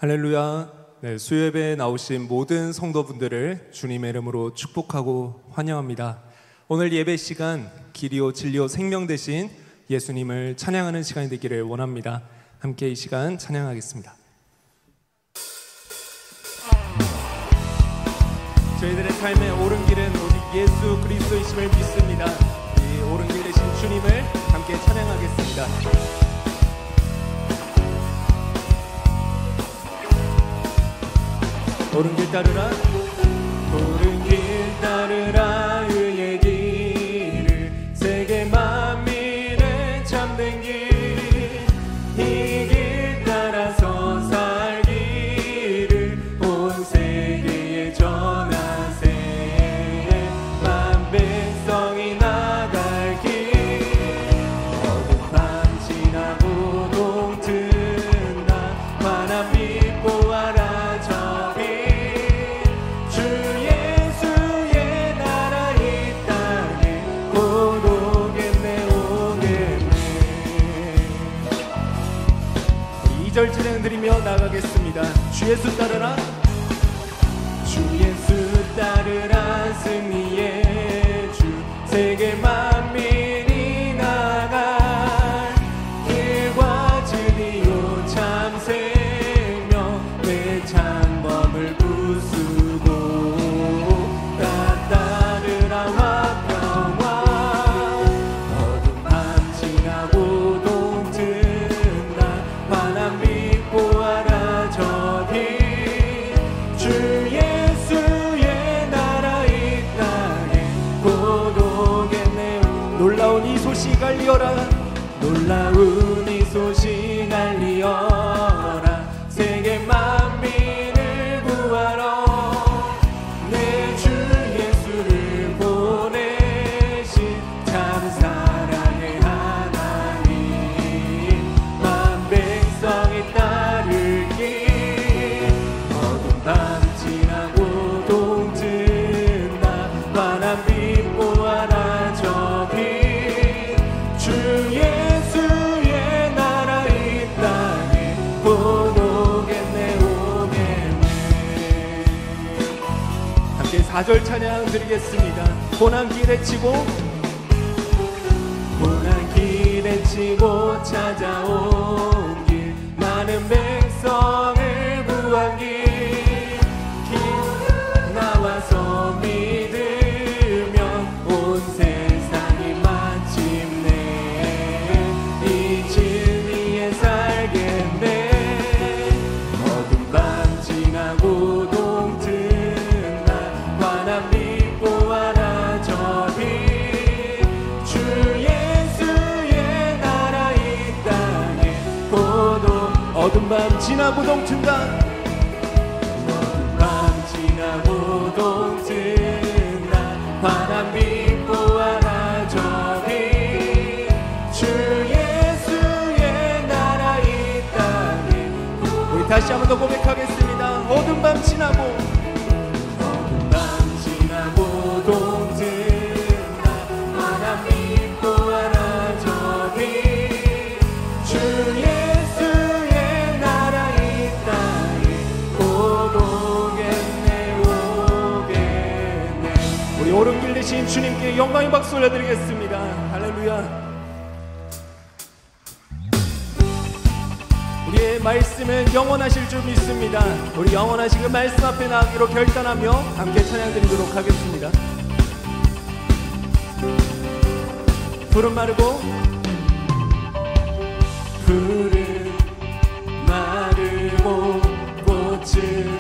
할렐루야. 네, 수요예배에 나오신 모든 성도분들을 주님의 이름으로 축복하고 환영합니다. 오늘 예배 시간 길이요 진리요 생명 되신 예수님을 찬양하는 시간이 되기를 원합니다. 함께 이 시간 찬양하겠습니다. 저희들의 삶의 옳은 길은 오직 예수 그리스도이심을 믿습니다. 이 옳은 길 되신 주님을 함께 찬양하겠습니다. 옳은 길 따르라, 옳은 길 따르라, 의의 길을, 세계 만민의 참된 길, 이 길 따라서 살기를 온 세계에 전하세. 만 백성이 나갈 길, 어두운 밤 지나고 동튼다, 환한 빛 보아라. 진행드리며 나가겠습니다. 주 예수 따르라, 주 예수 따르라, 승리의 주, 세계 만민이 나갈 길과 진리요 참 생명, 내 창범을 부수고 다 따르라 화평화. 어두운 밤 지나고 동튼다, 환한 빛 보아라 저 빛, 주 예수의 나라 이 땅에 곧 오겠네. 놀라운 이 소식 알리어라, 놀라운 이 소식 알리어라, 세계 만민을 구하러 내 주 예수를 보내신 참 사랑의 하나님, 만 백성이 따를 길, 어두운 밤 지나고 동튼다, 환한 빛 보아라 저 빛, 주 예수의 나라 이 땅에 곧 오겠네 오겠네. 함께 4절 찬양 드리겠습니다. 고난 길에 치고, 고난 길에 치고 찾아온 길, 많은 백성을 구한 길, 나와서 믿으면 온 세상이 마침내 이 진리에 살겠네. 어두운 밤 지나고 동튼다, 환한 빛 보아라 저 빛, 주 예수의 나라 이 땅에 곧 어두운 밤 지나고 동튼다, 어두운 밤 지나고 동튼다, 환한 빛 보아라 저 빛, 주 예수의 나라 이 땅에. 우리 다시 한 번 더 고백하겠습니다. 어두운 밤 지나고, 어두운 밤 지나고 동튼다, 환한 빛 보아라 저 빛, 주 예수의 나라 이 땅에 곧 오겠네 오겠네. 우리 옳은 길 되신 주님께 영광의 박수 올려드리겠습니다. 할렐루야. 우리의 말씀은 영원하실 줄 믿습니다. 우리 영원하신 그 말씀 앞에 나가기로 결단하며 함께 찬양드리도록 하겠습니다. 푸른 마르고, 푸른 마르고 꽃은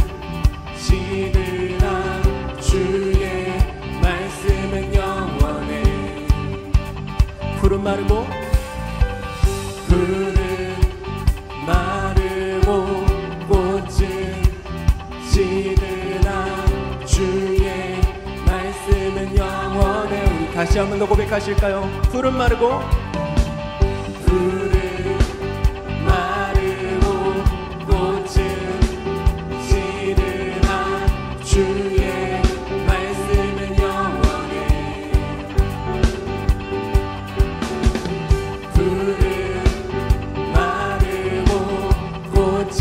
시들아, 주의 말씀은 영원해. 푸른 마르고, 푸른 마르고 꽃은 시들아, 주의 말씀은 영원해. 우리 다시 한 번 더 고백하실까요? 푸른 마르고, 푸른 마르고 꽃은 시들아, 주의 말씀은 영원해. 푸른 마르고 꽃은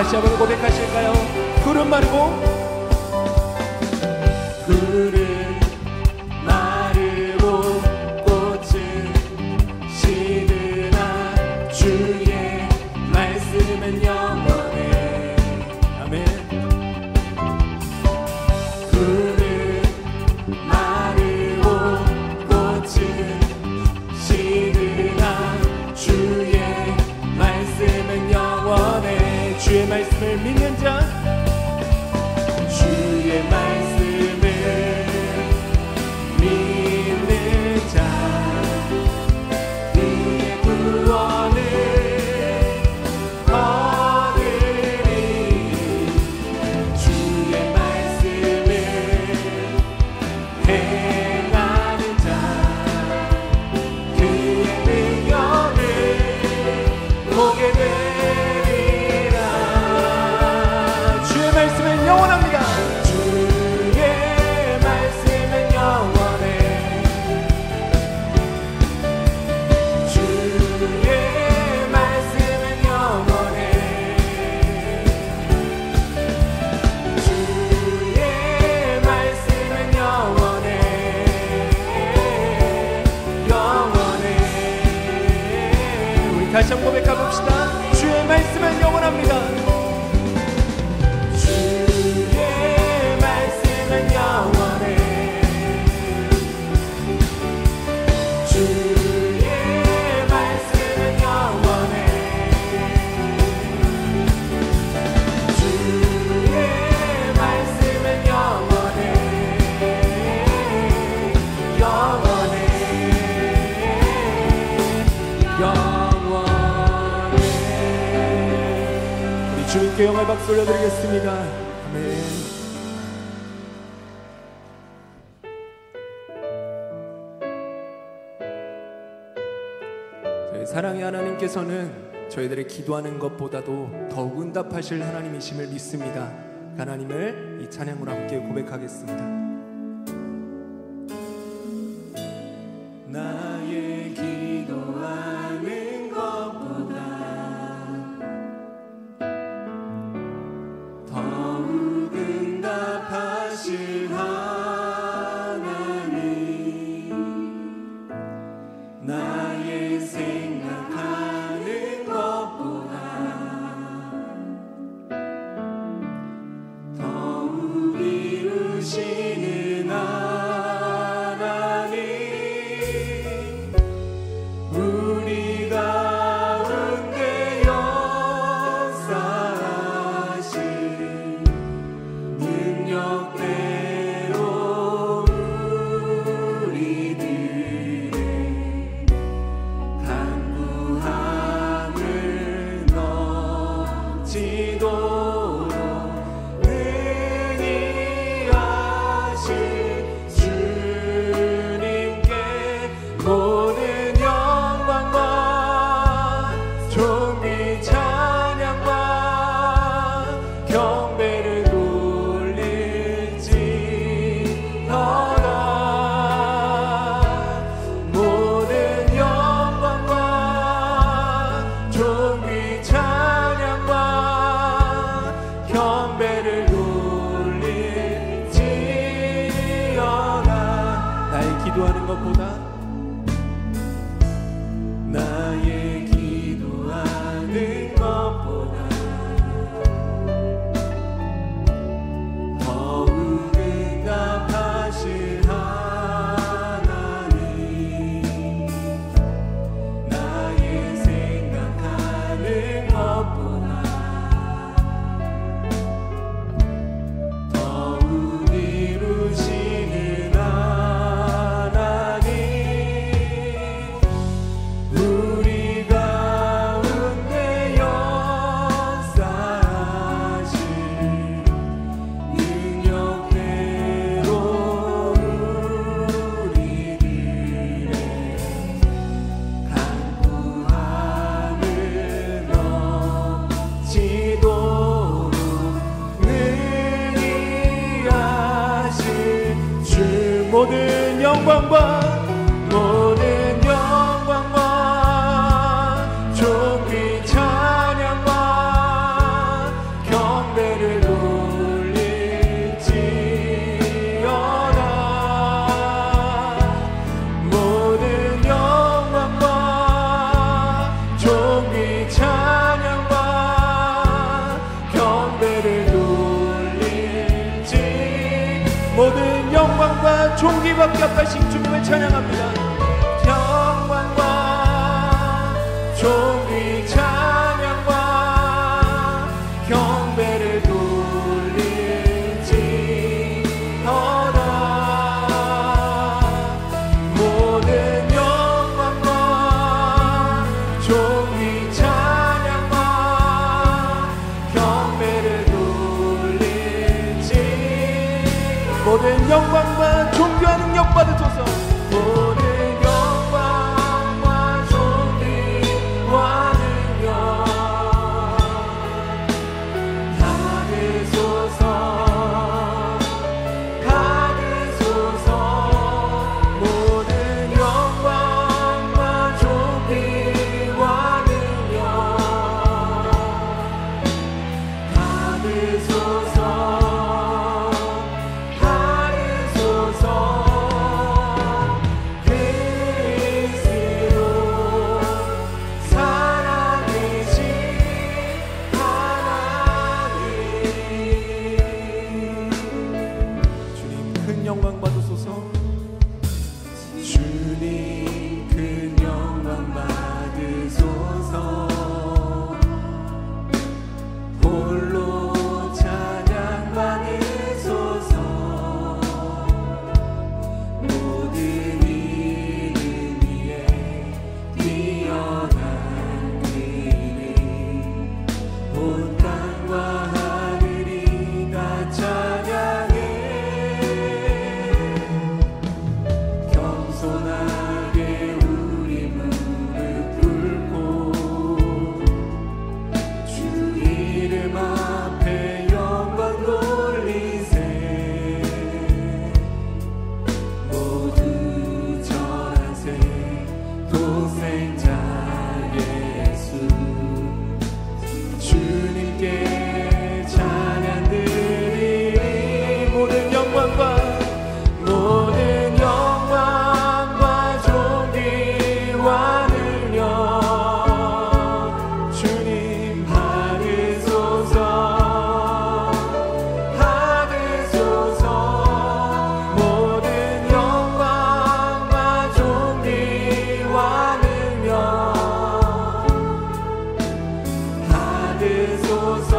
다시 한번 고백하실까요? 푸른 마르고 푸른 마르고 꽃은 시드나 주의 말씀은 영원해. 아멘. 푸른 마르고 꽃은 시드나 주의 말씀은 영원해. 주의 말씀을 믿는 자, 주의 말씀을 믿는 자, 그의 구원을 얻으리. 주의 말씀을 행하는 자, 그의 능력을 보게 되리라. 주의 말씀은 영원합니다. 주의 말씀은 영원해. 주의 말씀은 영원해. 주의 말씀은 영원해. 영원해. 우리 다시 한번 고백해봅시다. 주의 말씀은 영원합니다. 주의 말씀은 영원해. 주의 말씀은 영원해. 주의 말씀은 영원해. 영원해. 영원해. 우리 주님께 영광의 박수 올려드리겠습니다. 아멘. 저희 사랑의 하나님께서는 저희들의 기도하는 것보다도 더욱 응답하실 하나님이심을 믿습니다. 그 하나님을 이 찬양으로 함께 고백하겠습니다. 나의 기도하는 것보다 더욱 응답하실 하나님, 나의 생각하는 것보다 더욱 이루시는 하나님, 우리 가운데 역사하신 능력대로 우리들의 간구함을 넘치도록 능히 하신 주님께 모든 영광과 존귀 찬양과 경배를 돌릴지어다. 모든 영광과 존귀 찬양과 경배를 돌릴지어다. 나의 기도하는 것보다 나의 기도하는 것보다 더욱 응답하실 하나님, 나의 생각하는 것보다 더욱 이루시는 하나님, 우리 가운데 역사하신 능력대로 우리들의 간구함을 넘치도록 능히 하신 주, 모든 영광과 모든 영광과 존귀 찬양과 영광과 존귀밖에 없으신 주님을 찬양합니다. 영광과 존귀 찬양과 경배를 돌릴지어다. 모든 영광과 존귀 찬양과 경배를 돌릴지. 모든 영광과 존귀와 능력 받으소서. 모든 영광과 존귀와 능력 받으소서. 받으소서. 모든 영광과 존귀와 능력 받으소서. 영광 받으소서. 주님 큰 영광 받으소서. 홀로 찬양 받으소서. 모든 이름 위에 뛰어난 이름 온 땅과 하늘이 다 찬양해. 겸손하게 우리 무릎 꿇고 주 이름 앞에 영광 돌리세. 모두 절하세. 독생자 예수 주님께 찬양 드리리. 모든 영광과 모든 영광과 존귀와 능력 주님 받으소서. 받으소서. 모든 영광과 존귀와 능력 받으소서.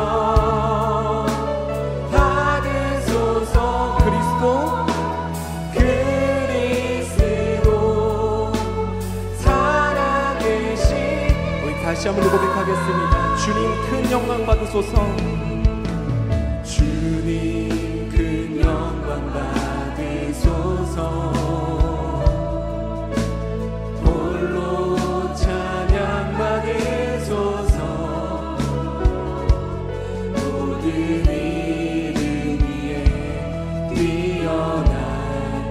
받으소서. 그리스도 살아계신. 우리 다시 한번 고백하겠습니다. 주님 큰 영광 받으소서. 주님 큰 영광 받으소서. 홀로 찬양 받으소서. 모든 이름 위에 뛰어난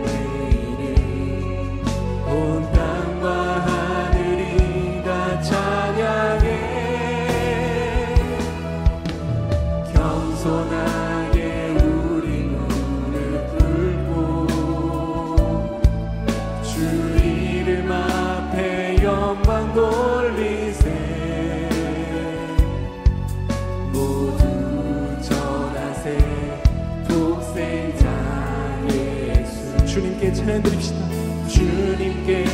이름 온 땅과 하늘이 다 찬양해. 겸손하게 우리 무릎 꿇고 주 이름 앞에 영광 돌리세. 모두 전하세. 독생자 예수 주님께 찬양 드립시다. 주님께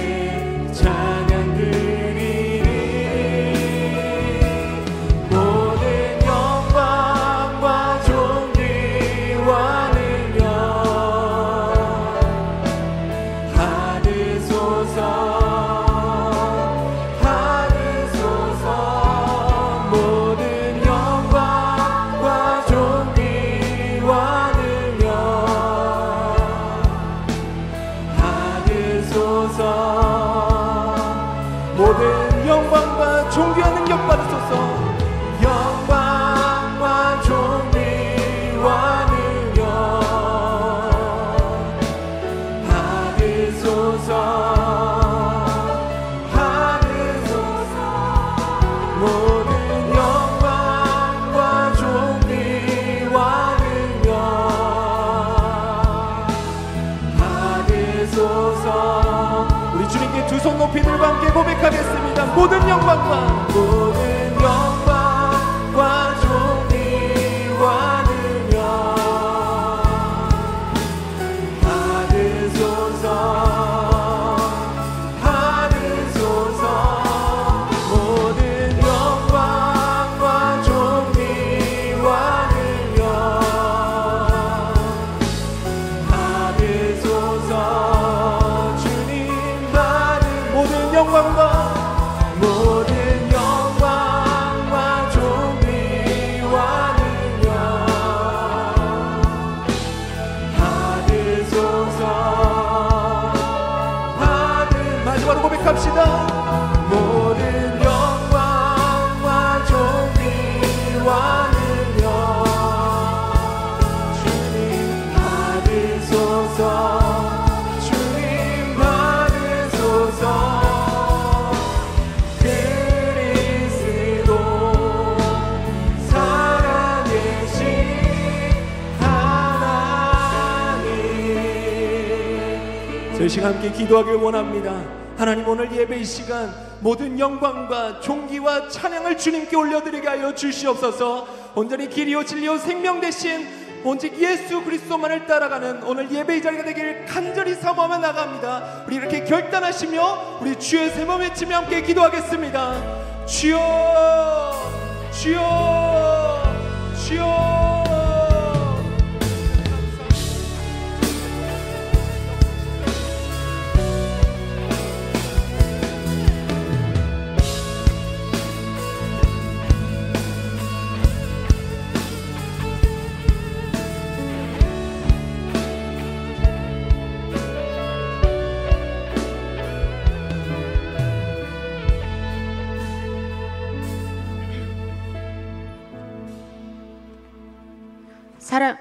찬양 드리리. 모든 영광과 존귀와 능력 받으소서. 받으소서. 모든 영광과 존귀와 능력 받으소서. 모든 영광과 존귀와 능력 받으소서. 영광과 존귀와 능력 받으소서. 받으소서. 모든 영광과 존귀와 능력 받으소서. 우리 주님께 두 손 높이 들고 함께 고백하겠습니다. 모든 영광과 존귀와 능력 받으소서. 저희 시간 함께 기도하길 원합니다. 하나님, 오늘 예배 이 시간 모든 영광과 존귀와 찬양을 주님께 올려드리게 하여 주시옵소서. 온전히 길이요 진리요 생명 되신 오직 예수 그리스도만을 따라가는 오늘 예배 이 자리가 되길 간절히 사모하며 나갑니다. 우리 이렇게 결단하시며 우리 주의 세번 외치며 함께 기도하겠습니다. 주여, 주여, 주여.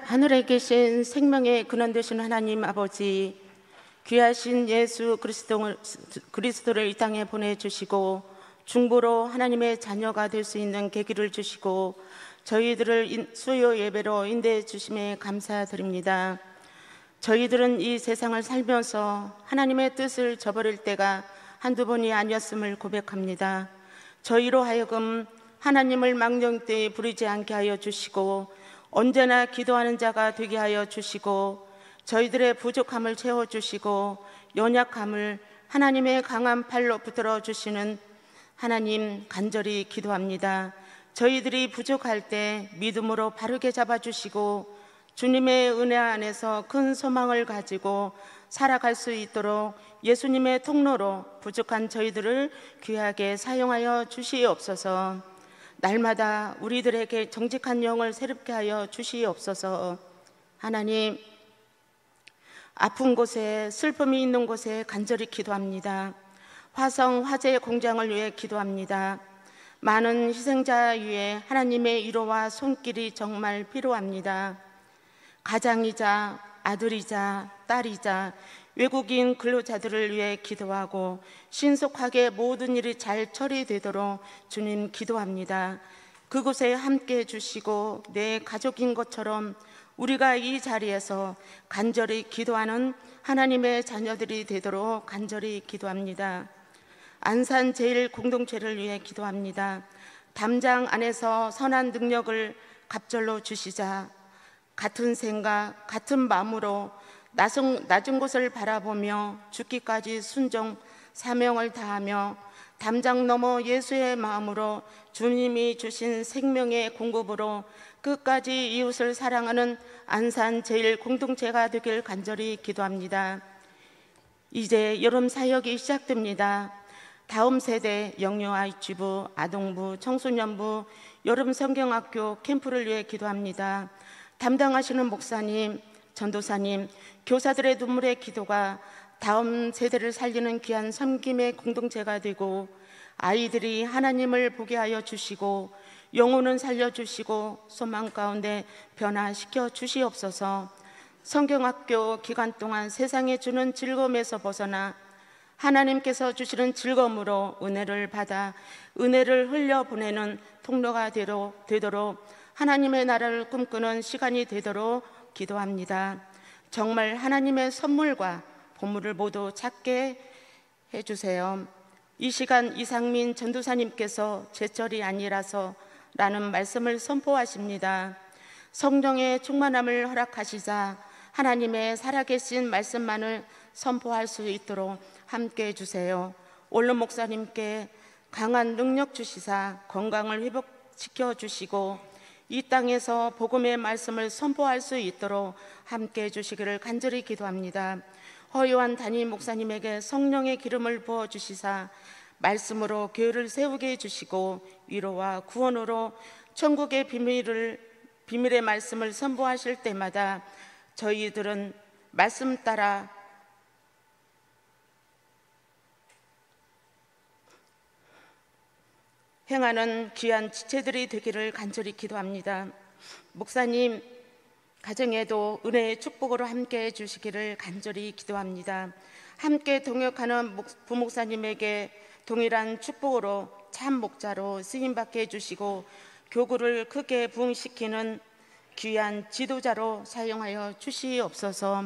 하늘에 계신 생명의 근원 되신 하나님 아버지, 귀하신 예수 그리스도를 이 땅에 보내주시고 중보로 하나님의 자녀가 될 수 있는 계기를 주시고 저희들을 수요 예배로 인도해 주심에 감사드립니다. 저희들은 이 세상을 살면서 하나님의 뜻을 저버릴 때가 한두 번이 아니었음을 고백합니다. 저희로 하여금 하나님을 망령되이 부리지 않게 하여 주시고 언제나 기도하는 자가 되게 하여 주시고 저희들의 부족함을 채워주시고 연약함을 하나님의 강한 팔로 붙들어 주시는 하나님 간절히 기도합니다. 저희들이 부족할 때 믿음으로 바르게 잡아주시고 주님의 은혜 안에서 큰 소망을 가지고 살아갈 수 있도록 예수님의 통로로 부족한 저희들을 귀하게 사용하여 주시옵소서. 날마다 우리들에게 정직한 영을 새롭게 하여 주시옵소서. 하나님, 아픈 곳에 슬픔이 있는 곳에 간절히 기도합니다. 화성 화재 공장을 위해 기도합니다. 많은 희생자 위에 하나님의 위로와 손길이 정말 필요합니다. 가장이자 아들이자 딸이자 외국인 근로자들을 위해 기도하고 신속하게 모든 일이 잘 처리되도록 주님 기도합니다. 그곳에 함께 해주시고 내 가족인 것처럼 우리가 이 자리에서 간절히 기도하는 하나님의 자녀들이 되도록 간절히 기도합니다. 안산 제일 공동체를 위해 기도합니다. 담장 안에서 선한 능력을 갑절로 주시자 같은 생각, 같은 마음으로 낮은 곳을 바라보며 죽기까지 순종, 사명을 다하며 담장 넘어 예수의 마음으로 주님이 주신 생명의 공급으로 끝까지 이웃을 사랑하는 안산 제일 공동체가 되길 간절히 기도합니다. 이제 여름 사역이 시작됩니다. 다음 세대 영유 아이치부, 아동부, 청소년부, 여름 성경학교 캠프를 위해 기도합니다. 담당하시는 목사님, 전도사님, 교사들의 눈물의 기도가 다음 세대를 살리는 귀한 섬김의 공동체가 되고 아이들이 하나님을 보게 하여 주시고 영혼은 살려주시고 소망 가운데 변화시켜 주시옵소서. 성경학교 기간 동안 세상에 주는 즐거움에서 벗어나 하나님께서 주시는 즐거움으로 은혜를 받아 은혜를 흘려보내는 통로가 되도록 하나님의 나라를 꿈꾸는 시간이 되도록 기도합니다. 정말 하나님의 선물과 보물을 모두 찾게 해주세요. 이 시간 이상민 전도사님께서 제철이 아니라서 라는 말씀을 선포하십니다. 성령의 충만함을 허락하시자 하나님의 살아계신 말씀만을 선포할 수 있도록 함께 해주세요. 올른 목사님께 강한 능력 주시사 건강을 회복시켜 주시고 이 땅에서 복음의 말씀을 선포할 수 있도록 함께 해주시기를 간절히 기도합니다. 허요한 담임 목사님에게 성령의 기름을 부어주시사 말씀으로 교회를 세우게 해주시고 위로와 구원으로 천국의 비밀의 말씀을 선포하실 때마다 저희들은 말씀 따라 행하는 귀한 지체들이 되기를 간절히 기도합니다. 목사님 가정에도 은혜의 축복으로 함께 해주시기를 간절히 기도합니다. 함께 동역하는 부목사님에게 동일한 축복으로 참 목자로 쓰임받게 해주시고 교구를 크게 부흥시키는 귀한 지도자로 사용하여 주시옵소서.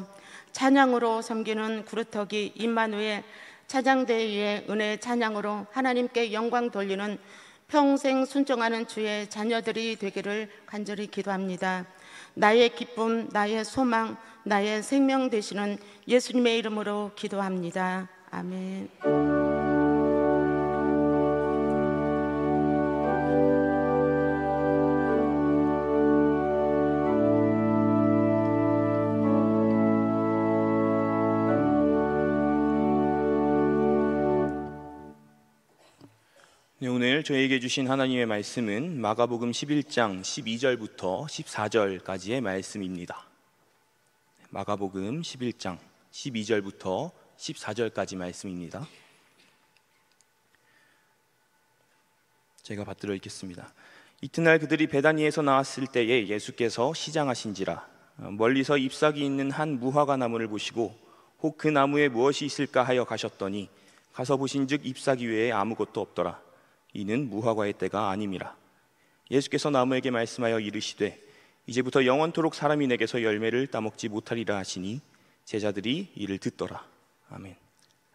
찬양으로 섬기는 구루터기 임마누엘 찬양대회의 은혜 찬양으로 하나님께 영광 돌리는 평생 순종하는 주의 자녀들이 되기를 간절히 기도합니다. 나의 기쁨, 나의 소망, 나의 생명 되시는 예수님의 이름으로 기도합니다. 아멘. 네, 오늘 저에게 주신 하나님의 말씀은 마가복음 11장 12절부터 14절까지의 말씀입니다. 마가복음 11장 12절부터 14절까지 말씀입니다. 제가 받들어 읽겠습니다. 이튿날 그들이 베다니에서 나왔을 때에 예수께서 시장하신지라 멀리서 잎사귀 있는 한 무화과 나무를 보시고 혹 그 나무에 무엇이 있을까 하여 가셨더니 가서 보신즉 잎사귀 외에 아무것도 없더라. 이는 무화과의 때가 아님이라. 예수께서 나무에게 말씀하여 이르시되 이제부터 영원토록 사람이 내게서 열매를 따먹지 못하리라 하시니 제자들이 이를 듣더라. 아멘.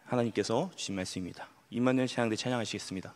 하나님께서 주신 말씀입니다. 임마누엘 찬양대 찬양하시겠습니다.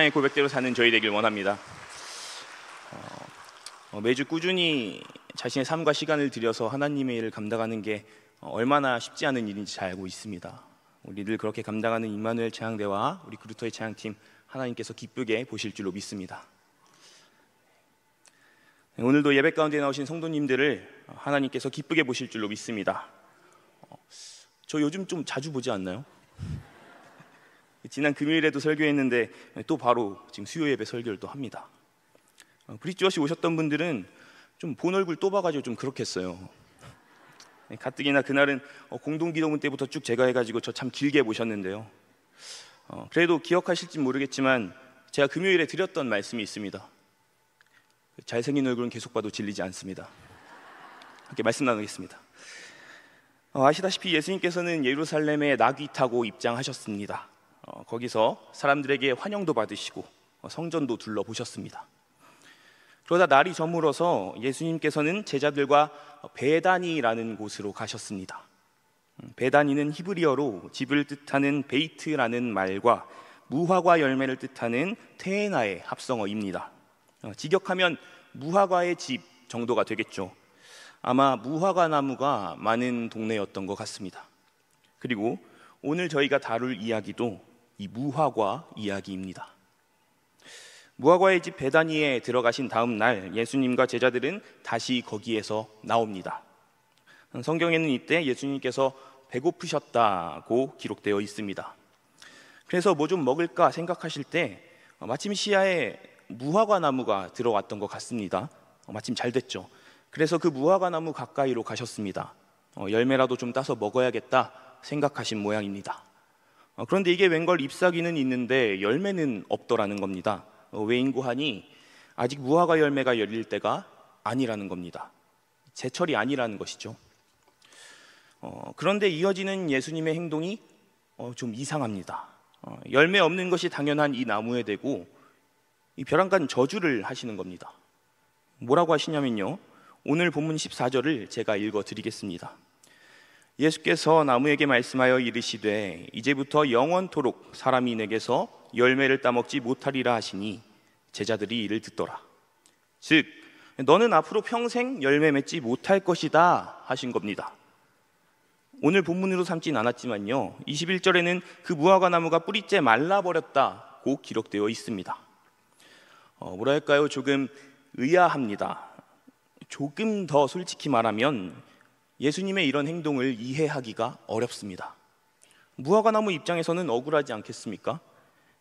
신앙의 고백대로 사는 저희 되길 원합니다. 매주 꾸준히 자신의 삶과 시간을 들여서 하나님의 일을 감당하는 게 얼마나 쉽지 않은 일인지 잘 알고 있습니다. 우리를 그렇게 감당하는 임마누엘 찬양대와 우리 그루터의 찬양팀 하나님께서 기쁘게 보실 줄로 믿습니다. 오늘도 예배 가운데 나오신 성도님들을 하나님께서 기쁘게 보실 줄로 믿습니다. 저 요즘 좀 자주 보지 않나요? 지난 금요일에도 설교했는데 또 바로 지금 수요 예배 설교를 또 합니다. 브릿지워시 오셨던 분들은 좀 본 얼굴 또 봐가지고 좀 그렇겠어요. 가뜩이나 그날은 공동기도문 때부터 쭉 제가 해가지고 저 참 길게 모셨는데요. 그래도 기억하실지 모르겠지만 제가 금요일에 드렸던 말씀이 있습니다. 잘생긴 얼굴은 계속 봐도 질리지 않습니다. 함께 말씀 나누겠습니다. 아시다시피 예수님께서는 예루살렘에 나귀 타고 입장하셨습니다. 거기서 사람들에게 환영도 받으시고 성전도 둘러보셨습니다. 그러다 날이 저물어서 예수님께서는 제자들과 베다니라는 곳으로 가셨습니다. 베다니는 히브리어로 집을 뜻하는 베이트라는 말과 무화과 열매를 뜻하는 테에나의 합성어입니다. 직역하면 무화과의 집 정도가 되겠죠. 아마 무화과 나무가 많은 동네였던 것 같습니다. 그리고 오늘 저희가 다룰 이야기도 이 무화과 이야기입니다. 무화과의 집 베다니에 들어가신 다음 날 예수님과 제자들은 다시 거기에서 나옵니다. 성경에는 이때 예수님께서 배고프셨다고 기록되어 있습니다. 그래서 뭐 좀 먹을까 생각하실 때 마침 시야에 무화과 나무가 들어왔던 것 같습니다. 마침 잘 됐죠. 그래서 그 무화과 나무 가까이로 가셨습니다. 열매라도 좀 따서 먹어야겠다 생각하신 모양입니다. 그런데 이게 웬걸 잎사귀는 있는데 열매는 없더라는 겁니다. 왜인고하니 아직 무화과 열매가 열릴 때가 아니라는 겁니다. 제철이 아니라는 것이죠. 그런데 이어지는 예수님의 행동이 좀 이상합니다. 열매 없는 것이 당연한 이 나무에 대고 이 벼랑간 저주를 하시는 겁니다. 뭐라고 하시냐면요, 오늘 본문 14절을 제가 읽어드리겠습니다. 예수께서 나무에게 말씀하여 이르시되 이제부터 영원토록 사람이 내게서 열매를 따먹지 못하리라 하시니 제자들이 이를 듣더라. 즉 너는 앞으로 평생 열매 맺지 못할 것이다 하신 겁니다. 오늘 본문으로 삼진 않았지만요, 21절에는 그 무화과 나무가 뿌리째 말라버렸다고 기록되어 있습니다. 뭐랄까요, 조금 의아합니다. 조금 더 솔직히 말하면 예수님의 이런 행동을 이해하기가 어렵습니다. 무화과 나무 입장에서는 억울하지 않겠습니까?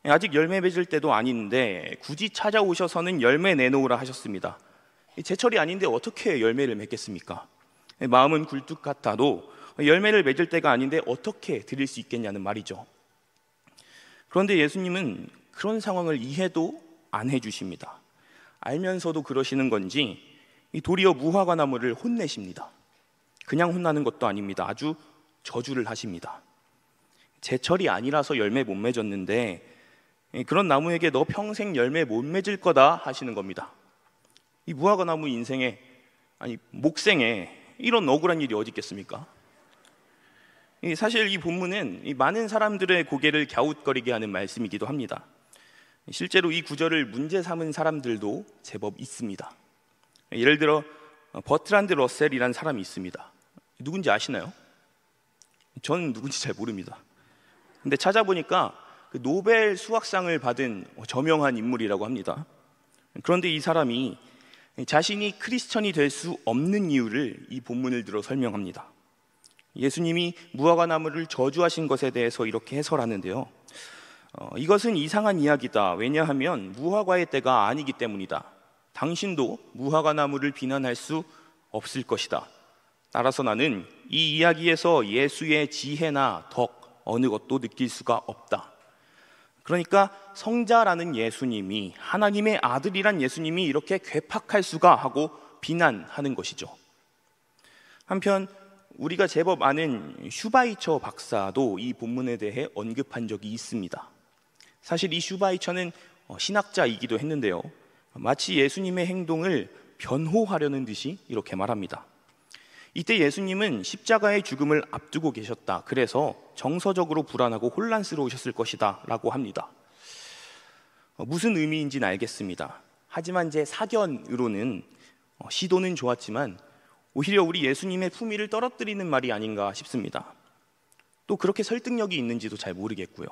아직 열매 맺을 때도 아닌데 굳이 찾아오셔서는 열매 내놓으라 하셨습니다. 제철이 아닌데 어떻게 열매를 맺겠습니까? 마음은 굴뚝 같아도 열매를 맺을 때가 아닌데 어떻게 드릴 수 있겠냐는 말이죠. 그런데 예수님은 그런 상황을 이해도 안 해주십니다. 알면서도 그러시는 건지 도리어 무화과 나무를 혼내십니다. 그냥 혼나는 것도 아닙니다. 아주 저주를 하십니다. 제철이 아니라서 열매 못 맺었는데 그런 나무에게 너 평생 열매 못 맺을 거다 하시는 겁니다. 이 무화과 나무 인생에, 아니 목생에 이런 억울한 일이 어디 있겠습니까? 사실 이 본문은 많은 사람들의 고개를 갸웃거리게 하는 말씀이기도 합니다. 실제로 이 구절을 문제 삼은 사람들도 제법 있습니다. 예를 들어 버트란드 러셀이라는 사람이 있습니다. 누군지 아시나요? 저는 누군지 잘 모릅니다. 근데 찾아보니까 그 노벨 수학상을 받은 저명한 인물이라고 합니다. 그런데 이 사람이 자신이 크리스천이 될 수 없는 이유를 이 본문을 들어 설명합니다. 예수님이 무화과 나무를 저주하신 것에 대해서 이렇게 해설하는데요, 이것은 이상한 이야기다. 왜냐하면 무화과의 때가 아니기 때문이다. 당신도 무화과 나무를 비난할 수 없을 것이다. 따라서 나는 이 이야기에서 예수의 지혜나 덕 어느 것도 느낄 수가 없다. 그러니까 성자라는 예수님이, 하나님의 아들이란 예수님이 이렇게 괴팍할 수가 하고 비난하는 것이죠. 한편 우리가 제법 아는 슈바이처 박사도 이 본문에 대해 언급한 적이 있습니다. 사실 이 슈바이처는 신학자이기도 했는데요, 마치 예수님의 행동을 변호하려는 듯이 이렇게 말합니다. 이때 예수님은 십자가의 죽음을 앞두고 계셨다. 그래서 정서적으로 불안하고 혼란스러우셨을 것이다 라고 합니다. 무슨 의미인지는 알겠습니다. 하지만 제 사견으로는 시도는 좋았지만 오히려 우리 예수님의 품위를 떨어뜨리는 말이 아닌가 싶습니다. 또 그렇게 설득력이 있는지도 잘 모르겠고요.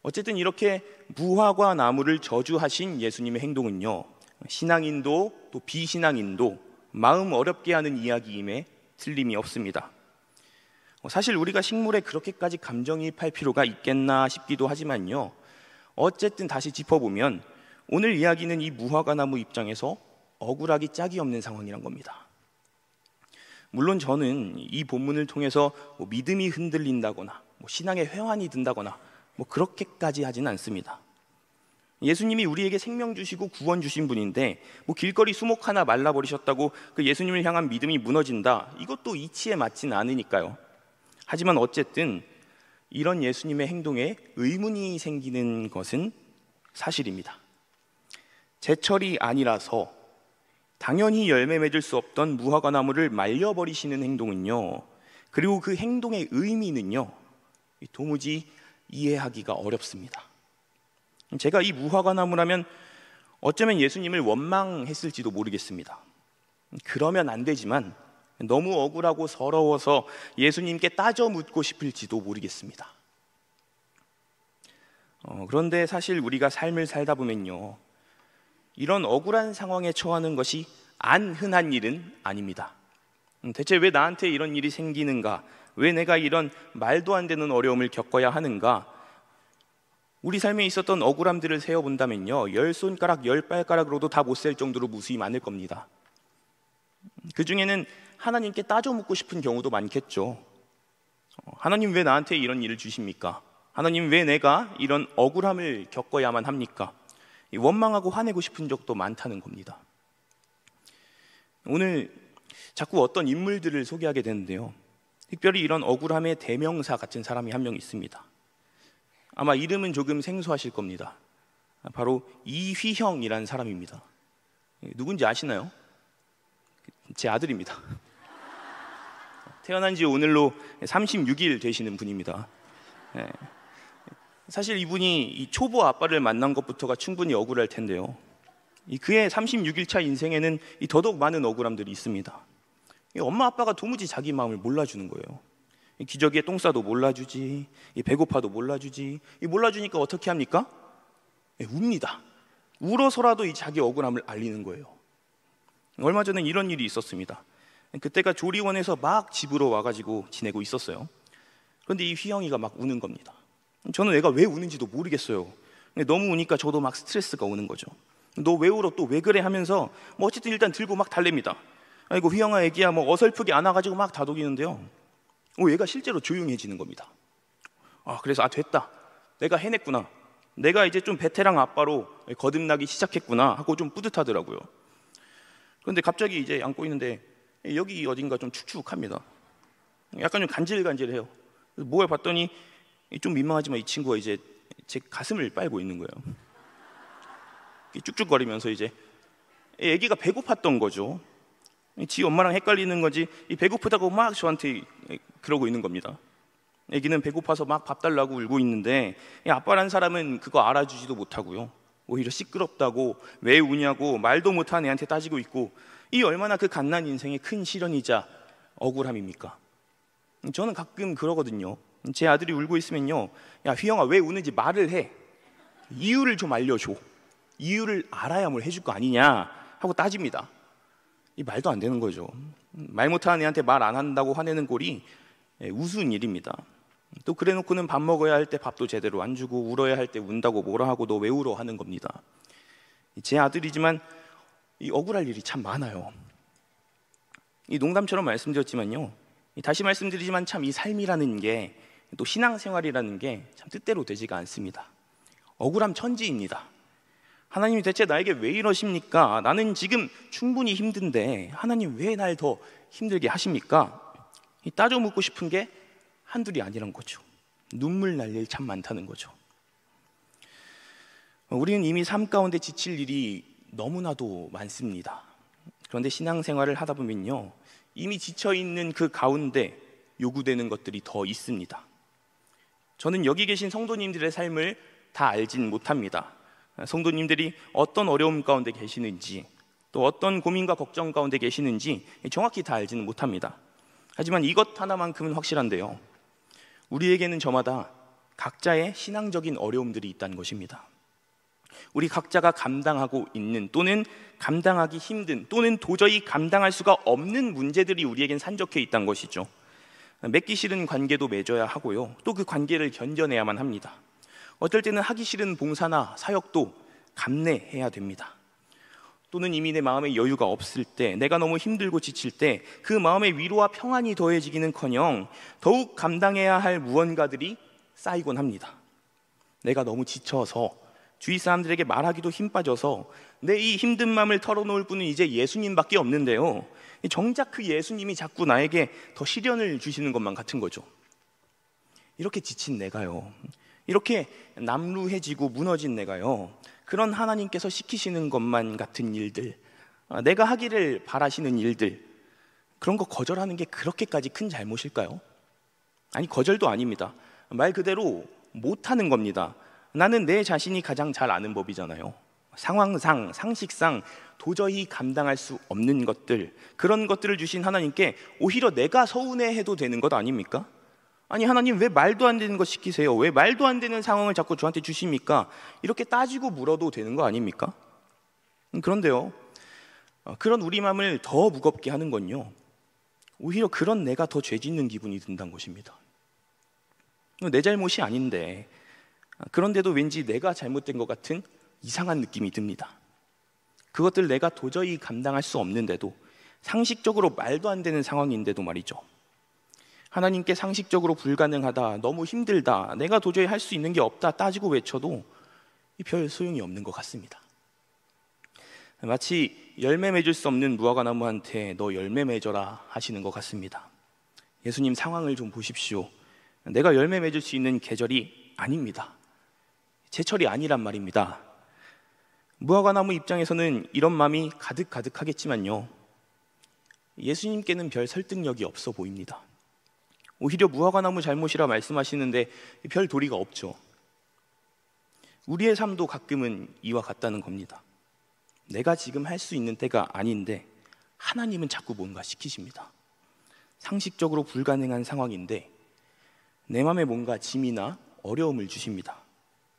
어쨌든 이렇게 무화과 나무를 저주하신 예수님의 행동은요, 신앙인도 또 비신앙인도 마음 어렵게 하는 이야기임에 틀림이 없습니다. 사실 우리가 식물에 그렇게까지 감정이입할 필요가 있겠나 싶기도 하지만요, 어쨌든 다시 짚어보면 오늘 이야기는 이 무화과 나무 입장에서 억울하기 짝이 없는 상황이란 겁니다. 물론 저는 이 본문을 통해서 믿음이 흔들린다거나 신앙의 회환이 든다거나 그렇게까지 하진 않습니다. 예수님이 우리에게 생명 주시고 구원 주신 분인데 길거리 수목 하나 말라버리셨다고 그 예수님을 향한 믿음이 무너진다, 이것도 이치에 맞진 않으니까요. 하지만 어쨌든 이런 예수님의 행동에 의문이 생기는 것은 사실입니다. 제철이 아니라서 당연히 열매 맺을 수 없던 무화과 나무를 말려버리시는 행동은요, 그리고 그 행동의 의미는요, 도무지 이해하기가 어렵습니다. 제가 이 무화과 나무라면 어쩌면 예수님을 원망했을지도 모르겠습니다. 그러면 안 되지만 너무 억울하고 서러워서 예수님께 따져 묻고 싶을지도 모르겠습니다. 그런데 사실 우리가 삶을 살다 보면요, 이런 억울한 상황에 처하는 것이 안 흔한 일은 아닙니다. 대체 왜 나한테 이런 일이 생기는가? 왜 내가 이런 말도 안 되는 어려움을 겪어야 하는가? 우리 삶에 있었던 억울함들을 세어본다면요, 10손가락 10발가락으로도 다 못 셀 정도로 무수히 많을 겁니다. 그 중에는 하나님께 따져 묻고 싶은 경우도 많겠죠. 하나님 왜 나한테 이런 일을 주십니까? 하나님 왜 내가 이런 억울함을 겪어야만 합니까? 원망하고 화내고 싶은 적도 많다는 겁니다. 오늘 자꾸 어떤 인물들을 소개하게 되는데요, 특별히 이런 억울함의 대명사 같은 사람이 한 명 있습니다. 아마 이름은 조금 생소하실 겁니다. 바로 이휘형이라는 사람입니다. 누군지 아시나요? 제 아들입니다. 태어난 지 오늘로 36일 되시는 분입니다. 사실 이분이 이 초보 아빠를 만난 것부터가 충분히 억울할 텐데요, 그의 36일 차 인생에는 더더욱 많은 억울함들이 있습니다. 엄마 아빠가 도무지 자기 마음을 몰라주는 거예요. 기저귀에 똥 싸도 몰라주지, 배고파도 몰라주지. 몰라주니까 어떻게 합니까? 웁니다. 울어서라도 자기 억울함을 알리는 거예요. 얼마 전에 이런 일이 있었습니다. 그때가 조리원에서 막 집으로 와가지고 지내고 있었어요. 그런데 이 휘영이가 막 우는 겁니다. 저는 애가 왜 우는지도 모르겠어요. 너무 우니까 저도 막 스트레스가 오는 거죠. 너 왜 울어? 또 왜 그래? 하면서 어쨌든 일단 들고 막 달랩니다. 아이고 휘영아 애기야, 어설프게 안아가지고 막 다독이는데요, 얘가 실제로 조용해지는 겁니다. 그래서 됐다, 내가 해냈구나, 내가 이제 좀 베테랑 아빠로 거듭나기 시작했구나 하고 좀 뿌듯하더라고요. 그런데 갑자기 이제 안고 있는데 여기 어딘가 좀 축축합니다. 약간 좀 간질간질해요. 그래서 뭘 봤더니 좀 민망하지만 이 친구가 이제 제 가슴을 빨고 있는 거예요. 쭉쭉거리면서 이제 애기가 배고팠던 거죠. 지 엄마랑 헷갈리는 건지 배고프다고 막 저한테 그러고 있는 겁니다. 애기는 배고파서 막 밥 달라고 울고 있는데 아빠란 사람은 그거 알아주지도 못하고요, 오히려 시끄럽다고 왜 우냐고 말도 못한 애한테 따지고 있고, 이 얼마나 그 갓난 인생의 큰 시련이자 억울함입니까? 저는 가끔 그러거든요. 제 아들이 울고 있으면요, 야 휘영아 왜 우는지 말을 해, 이유를 좀 알려줘, 이유를 알아야 뭘 해줄 거 아니냐 하고 따집니다. 이 말도 안 되는 거죠. 말 못하는 애한테 말 안 한다고 화내는 꼴이 우스운 일입니다. 또 그래놓고는 밥 먹어야 할 때 밥도 제대로 안 주고, 울어야 할 때 운다고 뭐라 하고 너 왜 울어 하는 겁니다. 제 아들이지만 이 억울할 일이 참 많아요. 이 농담처럼 말씀드렸지만요, 다시 말씀드리지만 참 이 삶이라는 게, 또 신앙생활이라는 게 참 뜻대로 되지가 않습니다. 억울함 천지입니다. 하나님이 대체 나에게 왜 이러십니까? 나는 지금 충분히 힘든데 하나님 왜 날 더 힘들게 하십니까? 따져 묻고 싶은 게 한둘이 아니란 거죠. 눈물 날 일 참 많다는 거죠. 우리는 이미 삶 가운데 지칠 일이 너무나도 많습니다. 그런데 신앙생활을 하다 보면요, 이미 지쳐있는 그 가운데 요구되는 것들이 더 있습니다. 저는 여기 계신 성도님들의 삶을 다 알진 못합니다. 성도님들이 어떤 어려움 가운데 계시는지, 또 어떤 고민과 걱정 가운데 계시는지 정확히 다 알지는 못합니다. 하지만 이것 하나만큼은 확실한데요, 우리에게는 저마다 각자의 신앙적인 어려움들이 있다는 것입니다. 우리 각자가 감당하고 있는, 또는 감당하기 힘든, 또는 도저히 감당할 수가 없는 문제들이 우리에겐 산적해 있다는 것이죠. 맺기 싫은 관계도 맺어야 하고요, 또 그 관계를 견뎌내야만 합니다. 어떨 때는 하기 싫은 봉사나 사역도 감내해야 됩니다. 또는 이미 내 마음에 여유가 없을 때, 내가 너무 힘들고 지칠 때 그 마음에 위로와 평안이 더해지기는커녕 더욱 감당해야 할 무언가들이 쌓이곤 합니다. 내가 너무 지쳐서, 주위 사람들에게 말하기도 힘 빠져서 내 이 힘든 마음을 털어놓을 분은 이제 예수님밖에 없는데요, 정작 그 예수님이 자꾸 나에게 더 시련을 주시는 것만 같은 거죠. 이렇게 지친 내가요, 이렇게 남루해지고 무너진 내가요, 그런 하나님께서 시키시는 것만 같은 일들, 내가 하기를 바라시는 일들, 그런 거 거절하는 게 그렇게까지 큰 잘못일까요? 아니, 거절도 아닙니다. 말 그대로 못하는 겁니다. 나는 내 자신이 가장 잘 아는 법이잖아요. 상황상, 상식상 도저히 감당할 수 없는 것들, 그런 것들을 주신 하나님께 오히려 내가 서운해해도 되는 것 아닙니까? 아니, 하나님 왜 말도 안 되는 거 시키세요? 왜 말도 안 되는 상황을 자꾸 저한테 주십니까? 이렇게 따지고 물어도 되는 거 아닙니까? 그런데요, 그런 우리 마음을 더 무겁게 하는 건요, 오히려 그런 내가 더 죄 짓는 기분이 든다는 것입니다. 내 잘못이 아닌데, 그런데도 왠지 내가 잘못된 것 같은 이상한 느낌이 듭니다. 그것들 내가 도저히 감당할 수 없는데도, 상식적으로 말도 안 되는 상황인데도 말이죠, 하나님께 상식적으로 불가능하다, 너무 힘들다, 내가 도저히 할 수 있는 게 없다 따지고 외쳐도 별 소용이 없는 것 같습니다. 마치 열매 맺을 수 없는 무화과나무한테 너 열매 맺어라 하시는 것 같습니다. 예수님, 상황을 좀 보십시오. 내가 열매 맺을 수 있는 계절이 아닙니다. 제철이 아니란 말입니다. 무화과나무 입장에서는 이런 마음이 가득하겠지만요, 예수님께는 별 설득력이 없어 보입니다. 오히려 무화과나무 잘못이라 말씀하시는데 별 도리가 없죠. 우리의 삶도 가끔은 이와 같다는 겁니다. 내가 지금 할 수 있는 때가 아닌데 하나님은 자꾸 뭔가 시키십니다. 상식적으로 불가능한 상황인데 내 마음에 뭔가 짐이나 어려움을 주십니다.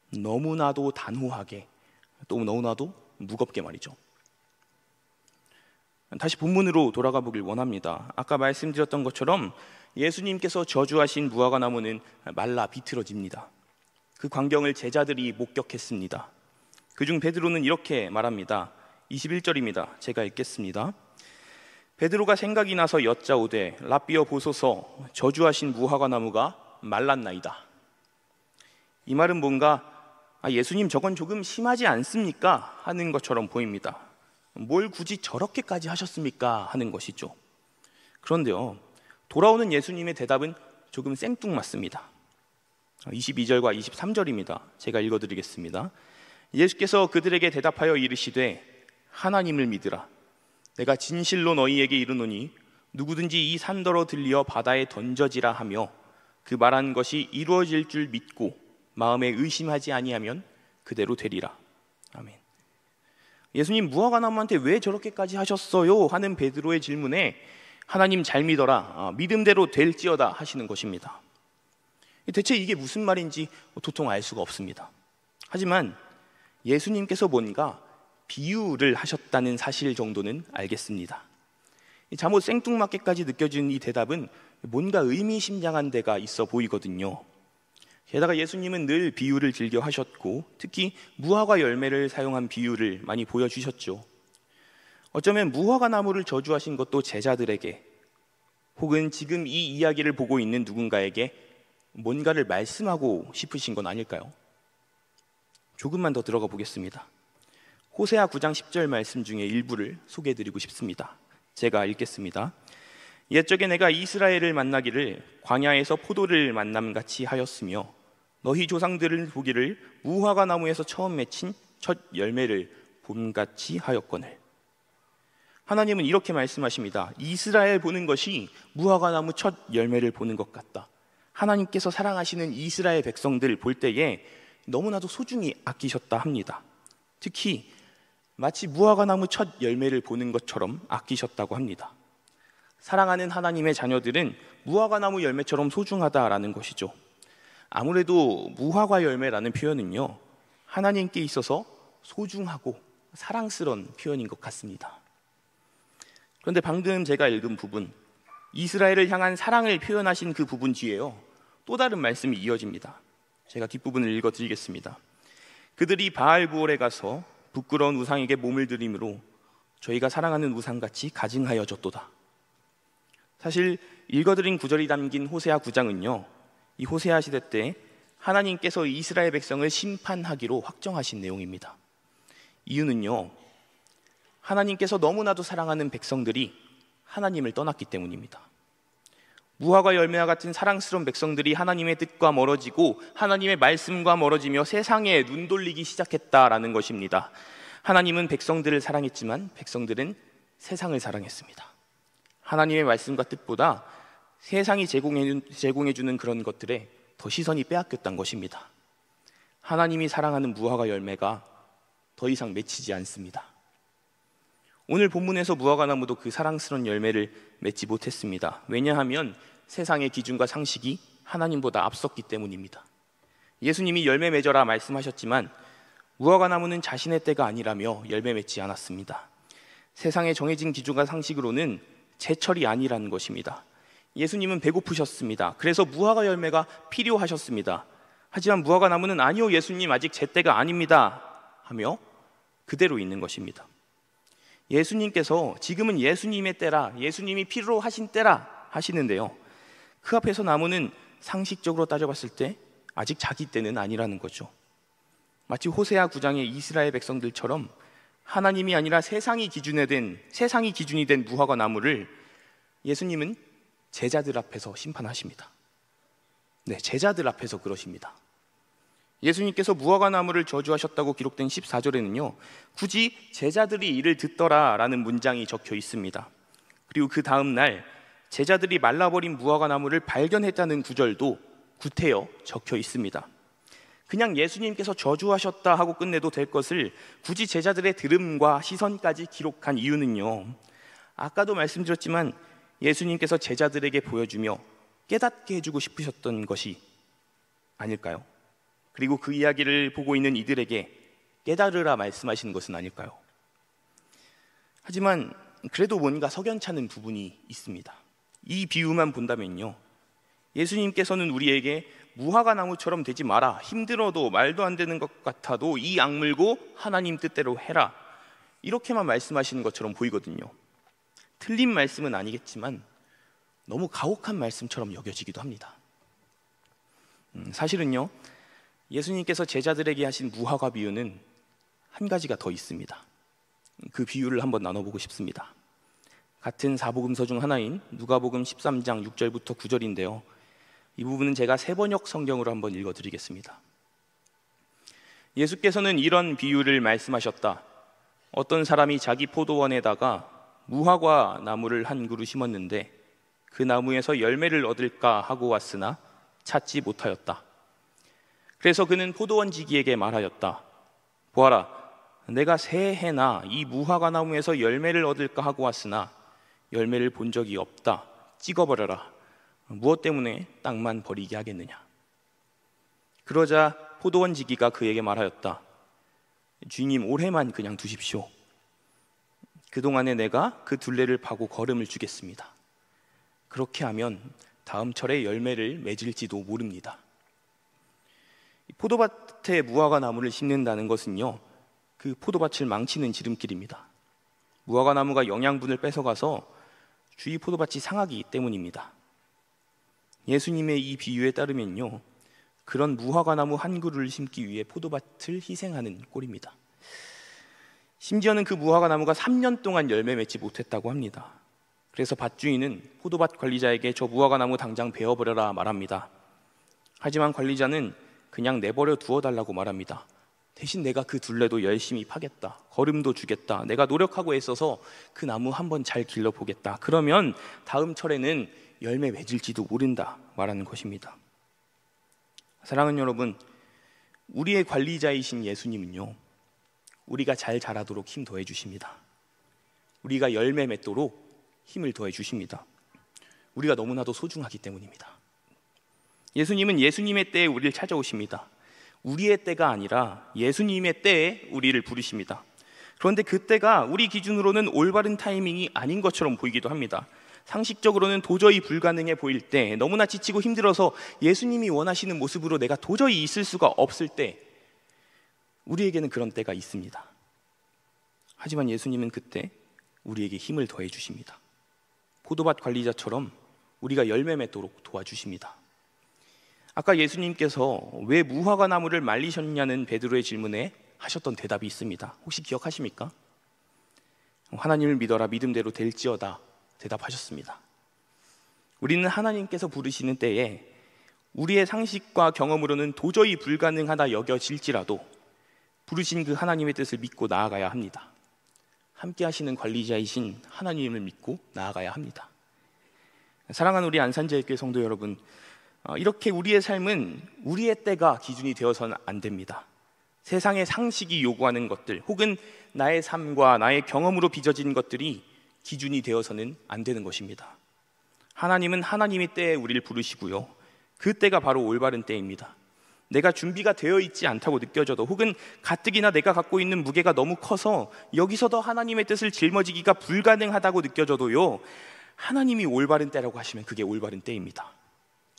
너무나도 단호하게, 또 너무나도 무겁게 말이죠. 다시 본문으로 돌아가 보길 원합니다. 아까 말씀드렸던 것처럼 예수님께서 저주하신 무화과나무는 말라 비틀어집니다. 그 광경을 제자들이 목격했습니다. 그중 베드로는 이렇게 말합니다. 21절입니다. 제가 읽겠습니다. 베드로가 생각이 나서 여짜오되 라삐어 보소서, 저주하신 무화과나무가 말랐나이다. 이 말은 뭔가 예수님 저건 조금 심하지 않습니까? 하는 것처럼 보입니다. 뭘 굳이 저렇게까지 하셨습니까? 하는 것이죠. 그런데요, 돌아오는 예수님의 대답은 조금 생뚱맞습니다. 22절과 23절입니다. 제가 읽어드리겠습니다. 예수께서 그들에게 대답하여 이르시되 하나님을 믿으라. 내가 진실로 너희에게 이르노니 누구든지 이 산더러 들리어 바다에 던져지라 하며 그 말한 것이 이루어질 줄 믿고 마음에 의심하지 아니하면 그대로 되리라. 아멘. 예수님, 무화과나무한테 왜 저렇게까지 하셨어요? 하는 베드로의 질문에 하나님 잘 믿어라, 믿음대로 될지어다 하시는 것입니다. 대체 이게 무슨 말인지 도통 알 수가 없습니다. 하지만 예수님께서 뭔가 비유를 하셨다는 사실 정도는 알겠습니다. 잠옷 생뚱맞게까지 느껴지는 이 대답은 뭔가 의미심장한 데가 있어 보이거든요. 게다가 예수님은 늘 비유를 즐겨 하셨고 특히 무화과 열매를 사용한 비유를 많이 보여주셨죠. 어쩌면 무화과 나무를 저주하신 것도 제자들에게 혹은 지금 이 이야기를 보고 있는 누군가에게 뭔가를 말씀하고 싶으신 건 아닐까요? 조금만 더 들어가 보겠습니다. 호세아 9장 10절 말씀 중에 일부를 소개해드리고 싶습니다. 제가 읽겠습니다. 옛적에 내가 이스라엘을 만나기를 광야에서 포도를 만남같이 하였으며 너희 조상들을 보기를 무화과 나무에서 처음 맺힌 첫 열매를 봄같이 하였거늘. 하나님은 이렇게 말씀하십니다. 이스라엘 보는 것이 무화과 나무 첫 열매를 보는 것 같다. 하나님께서 사랑하시는 이스라엘 백성들 볼 때에 너무나도 소중히 아끼셨다 합니다. 특히 마치 무화과나무 첫 열매를 보는 것처럼 아끼셨다고 합니다. 사랑하는 하나님의 자녀들은 무화과나무 열매처럼 소중하다라는 것이죠. 아무래도 무화과 열매라는 표현은요, 하나님께 있어서 소중하고 사랑스러운 표현인 것 같습니다. 그런데 방금 제가 읽은 부분, 이스라엘을 향한 사랑을 표현하신 그 부분 뒤에요, 또 다른 말씀이 이어집니다. 제가 뒷부분을 읽어드리겠습니다. 그들이 바알부올에 가서 부끄러운 우상에게 몸을 들임으로 저희가 사랑하는 우상같이 가증하여졌도다. 사실 읽어드린 구절이 담긴 호세아 9장은요, 이 호세아 시대 때 하나님께서 이스라엘 백성을 심판하기로 확정하신 내용입니다. 이유는요, 하나님께서 너무나도 사랑하는 백성들이 하나님을 떠났기 때문입니다. 무화과 열매와 같은 사랑스러운 백성들이 하나님의 뜻과 멀어지고 하나님의 말씀과 멀어지며 세상에 눈 돌리기 시작했다라는 것입니다. 하나님은 백성들을 사랑했지만 백성들은 세상을 사랑했습니다. 하나님의 말씀과 뜻보다 세상이 제공해주는 그런 것들에 더 시선이 빼앗겼던 것입니다. 하나님이 사랑하는 무화과 열매가 더 이상 맺히지 않습니다. 오늘 본문에서 무화과나무도 그 사랑스러운 열매를 맺지 못했습니다. 왜냐하면 세상의 기준과 상식이 하나님보다 앞섰기 때문입니다. 예수님이 열매 맺어라 말씀하셨지만 무화과나무는 자신의 때가 아니라며 열매 맺지 않았습니다. 세상에 정해진 기준과 상식으로는 제철이 아니라는 것입니다. 예수님은 배고프셨습니다. 그래서 무화과 열매가 필요하셨습니다. 하지만 무화과나무는 아니요, 예수님 아직 제 때가 아닙니다 하며 그대로 있는 것입니다. 예수님께서 지금은 예수님의 때라, 예수님이 필요로 하신 때라 하시는데요, 그 앞에서 나무는 상식적으로 따져봤을 때 아직 자기 때는 아니라는 거죠. 마치 호세아 9장의 이스라엘 백성들처럼 하나님이 아니라 세상이 기준이 된 무화과 나무를 예수님은 제자들 앞에서 심판하십니다. 네, 제자들 앞에서 그러십니다. 예수님께서 무화과 나무를 저주하셨다고 기록된 14절에는요, 굳이 제자들이 이를 듣더라라는 문장이 적혀 있습니다. 그리고 그 다음 날 제자들이 말라버린 무화과 나무를 발견했다는 구절도 구태여 적혀 있습니다. 그냥 예수님께서 저주하셨다 하고 끝내도 될 것을 굳이 제자들의 들음과 시선까지 기록한 이유는요, 아까도 말씀드렸지만 예수님께서 제자들에게 보여주며 깨닫게 해주고 싶으셨던 것이 아닐까요? 그리고 그 이야기를 보고 있는 이들에게 깨달으라 말씀하시는 것은 아닐까요? 하지만 그래도 뭔가 석연찮은 부분이 있습니다. 이 비유만 본다면요, 예수님께서는 우리에게 무화과 나무처럼 되지 마라, 힘들어도 말도 안 되는 것 같아도 이 악물고 하나님 뜻대로 해라, 이렇게만 말씀하시는 것처럼 보이거든요. 틀린 말씀은 아니겠지만 너무 가혹한 말씀처럼 여겨지기도 합니다. 사실은요, 예수님께서 제자들에게 하신 무화과 비유는 한 가지가 더 있습니다. 그 비유를 한번 나눠보고 싶습니다. 같은 사복음서 중 하나인 누가복음 13장 6절부터 9절인데요, 이 부분은 제가 세번역 성경으로 한번 읽어드리겠습니다. 예수께서는 이런 비유를 말씀하셨다. 어떤 사람이 자기 포도원에다가 무화과 나무를 한 그루 심었는데 그 나무에서 열매를 얻을까 하고 왔으나 찾지 못하였다. 그래서 그는 포도원 지기에게 말하였다. 보아라, 내가 새해나 이 무화과 나무에서 열매를 얻을까 하고 왔으나 열매를 본 적이 없다. 찍어버려라. 무엇 때문에 땅만 버리게 하겠느냐. 그러자 포도원 지기가 그에게 말하였다. 주인님, 올해만 그냥 두십시오. 그동안에 내가 그 둘레를 파고 거름을 주겠습니다. 그렇게 하면 다음 철에 열매를 맺을지도 모릅니다. 포도밭에 무화과 나무를 심는다는 것은요, 그 포도밭을 망치는 지름길입니다. 무화과 나무가 영양분을 뺏어가서 주위 포도밭이 상하기 때문입니다. 예수님의 이 비유에 따르면요, 그런 무화과 나무 한 그루를 심기 위해 포도밭을 희생하는 꼴입니다. 심지어는 그 무화과 나무가 3년 동안 열매 맺지 못했다고 합니다. 그래서 밭주인은 포도밭 관리자에게 저 무화과 나무 당장 베어버려라 말합니다. 하지만 관리자는 그냥 내버려 두어달라고 말합니다. 대신 내가 그 둘레도 열심히 파겠다. 거름도 주겠다. 내가 노력하고 애써서 그 나무 한번 잘 길러보겠다. 그러면 다음 철에는 열매 맺을지도 모른다 말하는 것입니다. 사랑하는 여러분, 우리의 관리자이신 예수님은요, 우리가 잘 자라도록 힘 더해 주십니다. 우리가 열매 맺도록 힘을 더해 주십니다. 우리가 너무나도 소중하기 때문입니다. 예수님은 예수님의 때에 우리를 찾아오십니다. 우리의 때가 아니라 예수님의 때에 우리를 부르십니다. 그런데 그때가 우리 기준으로는 올바른 타이밍이 아닌 것처럼 보이기도 합니다. 상식적으로는 도저히 불가능해 보일 때, 너무나 지치고 힘들어서 예수님이 원하시는 모습으로 내가 도저히 있을 수가 없을 때, 우리에게는 그런 때가 있습니다. 하지만 예수님은 그때 우리에게 힘을 더해 주십니다. 포도밭 관리자처럼 우리가 열매 맺도록 도와주십니다. 아까 예수님께서 왜 무화과 나무를 말리셨냐는 베드로의 질문에 하셨던 대답이 있습니다. 혹시 기억하십니까? 하나님을 믿어라, 믿음대로 될지어다 대답하셨습니다. 우리는 하나님께서 부르시는 때에 우리의 상식과 경험으로는 도저히 불가능하다 여겨질지라도 부르신 그 하나님의 뜻을 믿고 나아가야 합니다. 함께 하시는 관리자이신 하나님을 믿고 나아가야 합니다. 사랑하는 우리 안산제일교회 성도 여러분, 이렇게 우리의 삶은 우리의 때가 기준이 되어서는 안 됩니다. 세상의 상식이 요구하는 것들, 혹은 나의 삶과 나의 경험으로 빚어진 것들이 기준이 되어서는 안 되는 것입니다. 하나님은 하나님의 때에 우리를 부르시고요, 그 때가 바로 올바른 때입니다. 내가 준비가 되어 있지 않다고 느껴져도, 혹은 가뜩이나 내가 갖고 있는 무게가 너무 커서 여기서도 하나님의 뜻을 짊어지기가 불가능하다고 느껴져도요, 하나님이 올바른 때라고 하시면 그게 올바른 때입니다.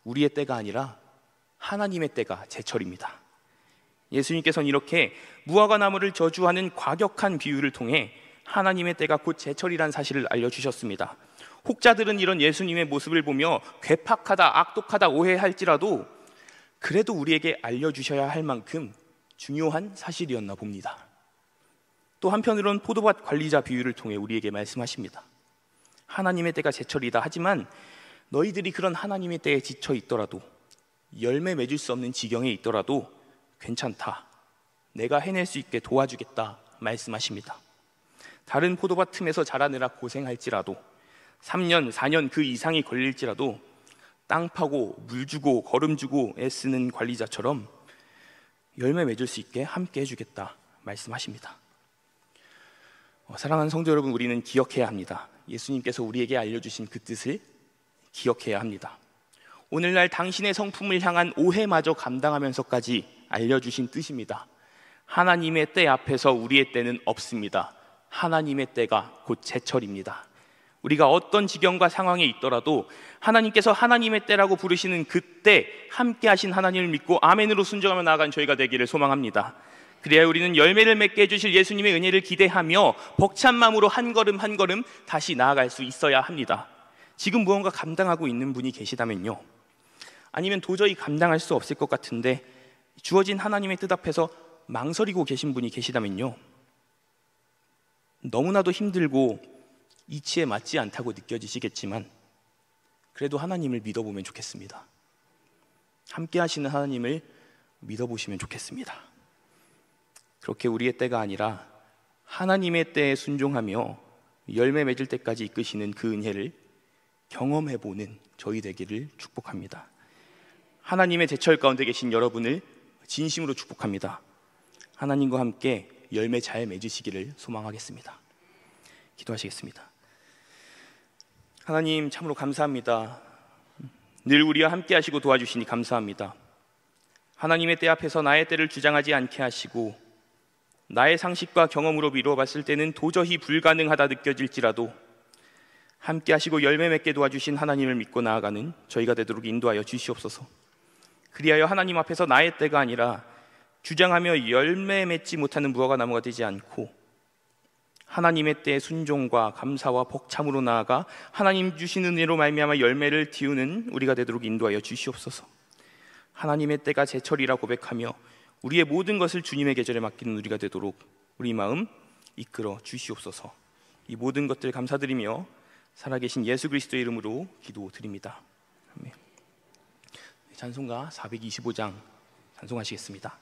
우리의 때가 아니라 하나님의 때가 제철입니다. 예수님께서는 이렇게 무화과 나무를 저주하는 과격한 비유를 통해 하나님의 때가 곧 제철이라는 사실을 알려주셨습니다. 혹자들은 이런 예수님의 모습을 보며 괴팍하다, 악독하다 오해할지라도 그래도 우리에게 알려주셔야 할 만큼 중요한 사실이었나 봅니다. 또 한편으로는 포도밭 관리자 비유를 통해 우리에게 말씀하십니다. 하나님의 때가 제철이다. 하지만 너희들이 그런 하나님의 때에 지쳐 있더라도, 열매 맺을 수 없는 지경에 있더라도 괜찮다. 내가 해낼 수 있게 도와주겠다 말씀하십니다. 다른 포도밭 틈에서 자라느라 고생할지라도, 3년, 4년 그 이상이 걸릴지라도 땅 파고 물 주고 거름 주고 애쓰는 관리자처럼 열매 맺을 수 있게 함께 해주겠다 말씀하십니다. 사랑하는 성도 여러분, 우리는 기억해야 합니다. 예수님께서 우리에게 알려주신 그 뜻을 기억해야 합니다. 오늘날 당신의 성품을 향한 오해마저 감당하면서까지 알려주신 뜻입니다. 하나님의 때 앞에서 우리의 때는 없습니다. 하나님의 때가 곧 제철입니다. 우리가 어떤 지경과 상황에 있더라도 하나님께서 하나님의 때라고 부르시는 그때 함께 하신 하나님을 믿고 아멘으로 순종하며 나아간 저희가 되기를 소망합니다. 그래야 우리는 열매를 맺게 해주실 예수님의 은혜를 기대하며 벅찬 마음으로 한 걸음 한 걸음 다시 나아갈 수 있어야 합니다. 지금 무언가 감당하고 있는 분이 계시다면요, 아니면 도저히 감당할 수 없을 것 같은데 주어진 하나님의 뜻 앞에서 망설이고 계신 분이 계시다면요, 너무나도 힘들고 이치에 맞지 않다고 느껴지시겠지만 그래도 하나님을 믿어보면 좋겠습니다. 함께 하시는 하나님을 믿어보시면 좋겠습니다. 그렇게 우리의 때가 아니라 하나님의 때에 순종하며 열매 맺을 때까지 이끄시는 그 은혜를 경험해보는 저희 되기를 축복합니다. 하나님의 제철 가운데 계신 여러분을 진심으로 축복합니다. 하나님과 함께 열매 잘 맺으시기를 소망하겠습니다. 기도하시겠습니다. 하나님, 참으로 감사합니다. 늘 우리와 함께 하시고 도와주시니 감사합니다. 하나님의 때 앞에서 나의 때를 주장하지 않게 하시고 나의 상식과 경험으로 미루어 봤을 때는 도저히 불가능하다 느껴질지라도 함께 하시고 열매 맺게 도와주신 하나님을 믿고 나아가는 저희가 되도록 인도하여 주시옵소서. 그리하여 하나님 앞에서 나의 때가 아니라 주장하며 열매 맺지 못하는 무화과 나무가 되지 않고 하나님의 때에 순종과 감사와 벅참으로 나아가 하나님 주신 은혜로 말미암아 열매를 틔우는 우리가 되도록 인도하여 주시옵소서. 하나님의 때가 제철이라 고백하며 우리의 모든 것을 주님의 계절에 맡기는 우리가 되도록 우리 마음 이끌어 주시옵소서. 이 모든 것들 감사드리며 살아계신 예수 그리스도의 이름으로 기도드립니다. 아멘. 찬송가 425장 찬송하시겠습니다.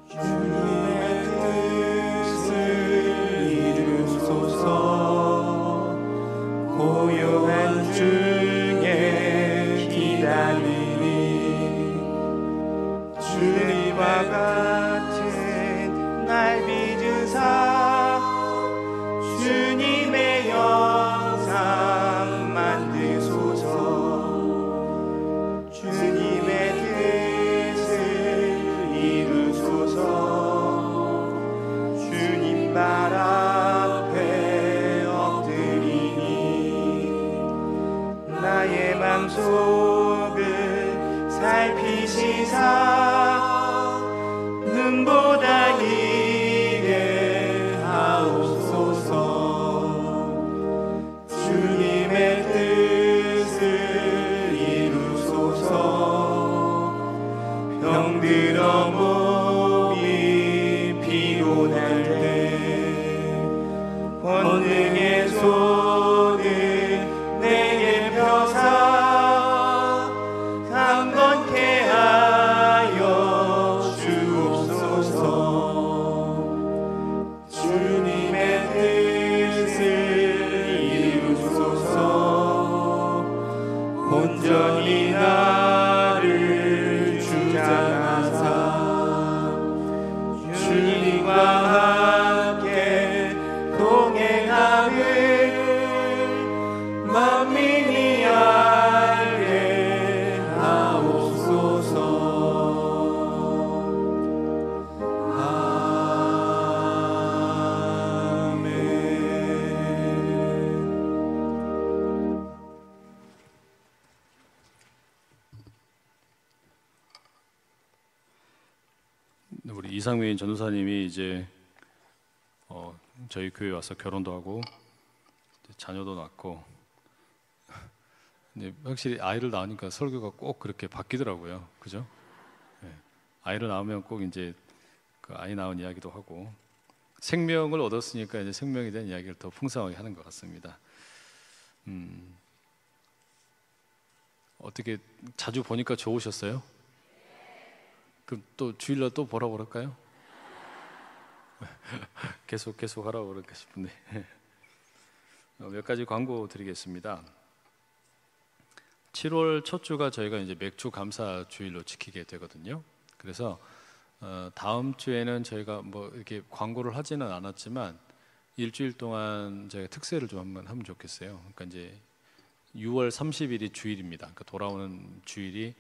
주님의 고요한 중에 기다리니 주님과 같은 날 빚으사 주님의 영상 만드소서. 주님의 뜻을 이루소서. 주님 발 앞에 엎드리니 나의 맘속을 살피시사 눈보다 이게 하옵소서. 주님의 뜻을 이루소서. 병들어 몸이 피곤할 때 권능의 손을 내게 펴사 강건케 하여 주옵소서. 주님의 뜻을 이루소서. 온전히 나를 주장하사 주님과 함께 동행함을 만민이 알게 하옵소서. 아멘. 우리 이상민 전도사님이 이제 저희 교회 와서 결혼도 하고 자녀도 낳고, 근데 확실히 아이를 낳으니까 설교가 꼭 그렇게 바뀌더라고요. 그죠? 네. 아이를 낳으면 꼭 이제 그 아이 낳은 이야기도 하고 생명을 얻었으니까 이제 생명에 대한 이야기를 더 풍성하게 하는 것 같습니다. 어떻게 자주 보니까 좋으셨어요? 그럼 또 주일날 또 보라고 그럴까요? 계속 하라고 그럴까 싶은데 몇 가지 광고 드리겠습니다. 7월 첫 주가 저희가 이제 맥주 감사 주일로 지키게 되거든요. 그래서 다음 주에는 저희가 뭐 이렇게 광고를 하지는 않았지만 일주일 동안 저희가 특세를 좀 한번 하면 좋겠어요. 그러니까 이제 6월 30일이 주일입니다. 그러니까 돌아오는 주일이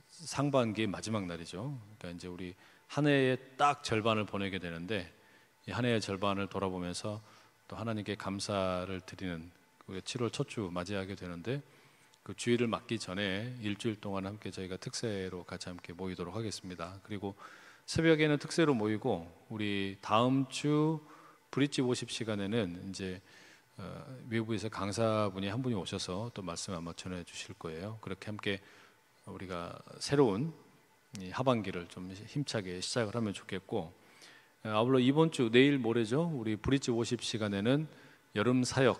상반기의 마지막 날이죠. 그러니까 이제 우리 한 해의 딱 절반을 보내게 되는데 이 한 해의 절반을 돌아보면서 또 하나님께 감사를 드리는 7월 첫 주 맞이하게 되는데 그 주일을 맞기 전에 일주일 동안 함께 저희가 특세로 같이 함께 모이도록 하겠습니다. 그리고 새벽에는 특세로 모이고 우리 다음 주 브릿지 50 시간에는 이제 외부에서 강사분이 한 분이 오셔서 또 말씀 아마 전해 주실 거예요. 그렇게 함께 우리가 새로운 이 하반기를 좀 힘차게 시작을 하면 좋겠고, 아울러 이번 주 내일 모레죠. 우리 브릿지 50 시간에는 여름 사역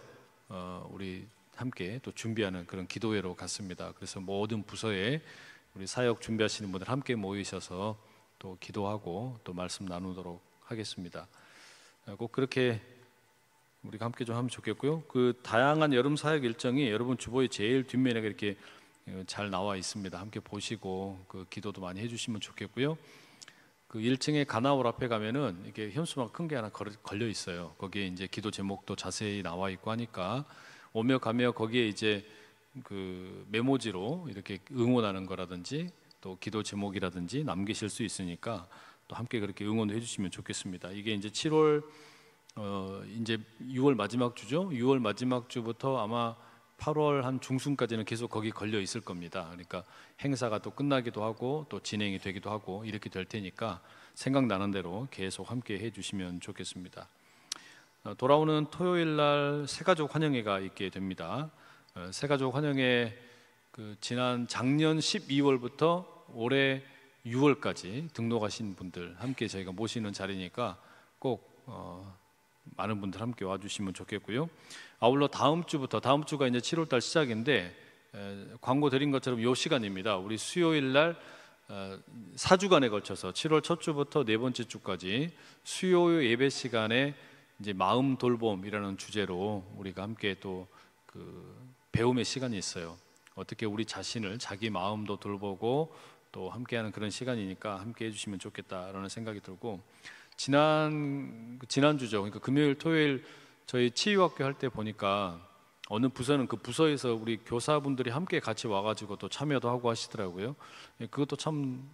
우리 함께 또 준비하는 그런 기도회로 갔습니다. 그래서 모든 부서에 우리 사역 준비하시는 분들 함께 모이셔서 또 기도하고 또 말씀 나누도록 하겠습니다. 꼭 그렇게 우리가 함께 좀 하면 좋겠고요. 그 다양한 여름 사역 일정이 여러분 주보의 제일 뒷면에 이렇게 잘 나와 있습니다. 함께 보시고 그 기도도 많이 해주시면 좋겠고요. 그 1층에 가나올 앞에 가면은 이게 현수막 큰 게 하나 걸려 있어요. 거기에 이제 기도 제목도 자세히 나와 있고 하니까 오며 가며 거기에 이제 그 메모지로 이렇게 응원하는 거라든지 또 기도 제목이라든지 남기실 수 있으니까 또 함께 그렇게 응원해 주시면 좋겠습니다. 이게 이제 7월 이제 6월 마지막 주죠. 6월 마지막 주부터 아마 8월 한 중순까지는 계속 거기 걸려 있을 겁니다. 그러니까 행사가 또 끝나기도 하고 또 진행이 되기도 하고 이렇게 될 테니까 생각나는 대로 계속 함께 해주시면 좋겠습니다. 돌아오는 토요일 날 새가족 환영회가 있게 됩니다. 새가족 환영회 그 지난 작년 12월부터 올해 6월까지 등록하신 분들 함께 저희가 모시는 자리니까 꼭 많은 분들 함께 와주시면 좋겠고요. 아울러 다음 주부터, 다음 주가 이제 7월달 시작인데 광고 드린 것처럼 이 시간입니다. 우리 수요일 날 4주간에 걸쳐서 7월 첫 주부터 네 번째 주까지 수요 예배 시간에 이제 마음 돌봄이라는 주제로 우리가 함께 또 그 배움의 시간이 있어요. 어떻게 우리 자신을 자기 마음도 돌보고 또 함께하는 그런 시간이니까 함께 해주시면 좋겠다라는 생각이 들고, 지난주죠. 그러니까 금요일, 토요일 저희 치유학교 할 때 보니까 어느 부서는 그 부서에서 우리 교사분들이 함께 같이 와가지고 또 참여도 하고 하시더라고요. 그것도 참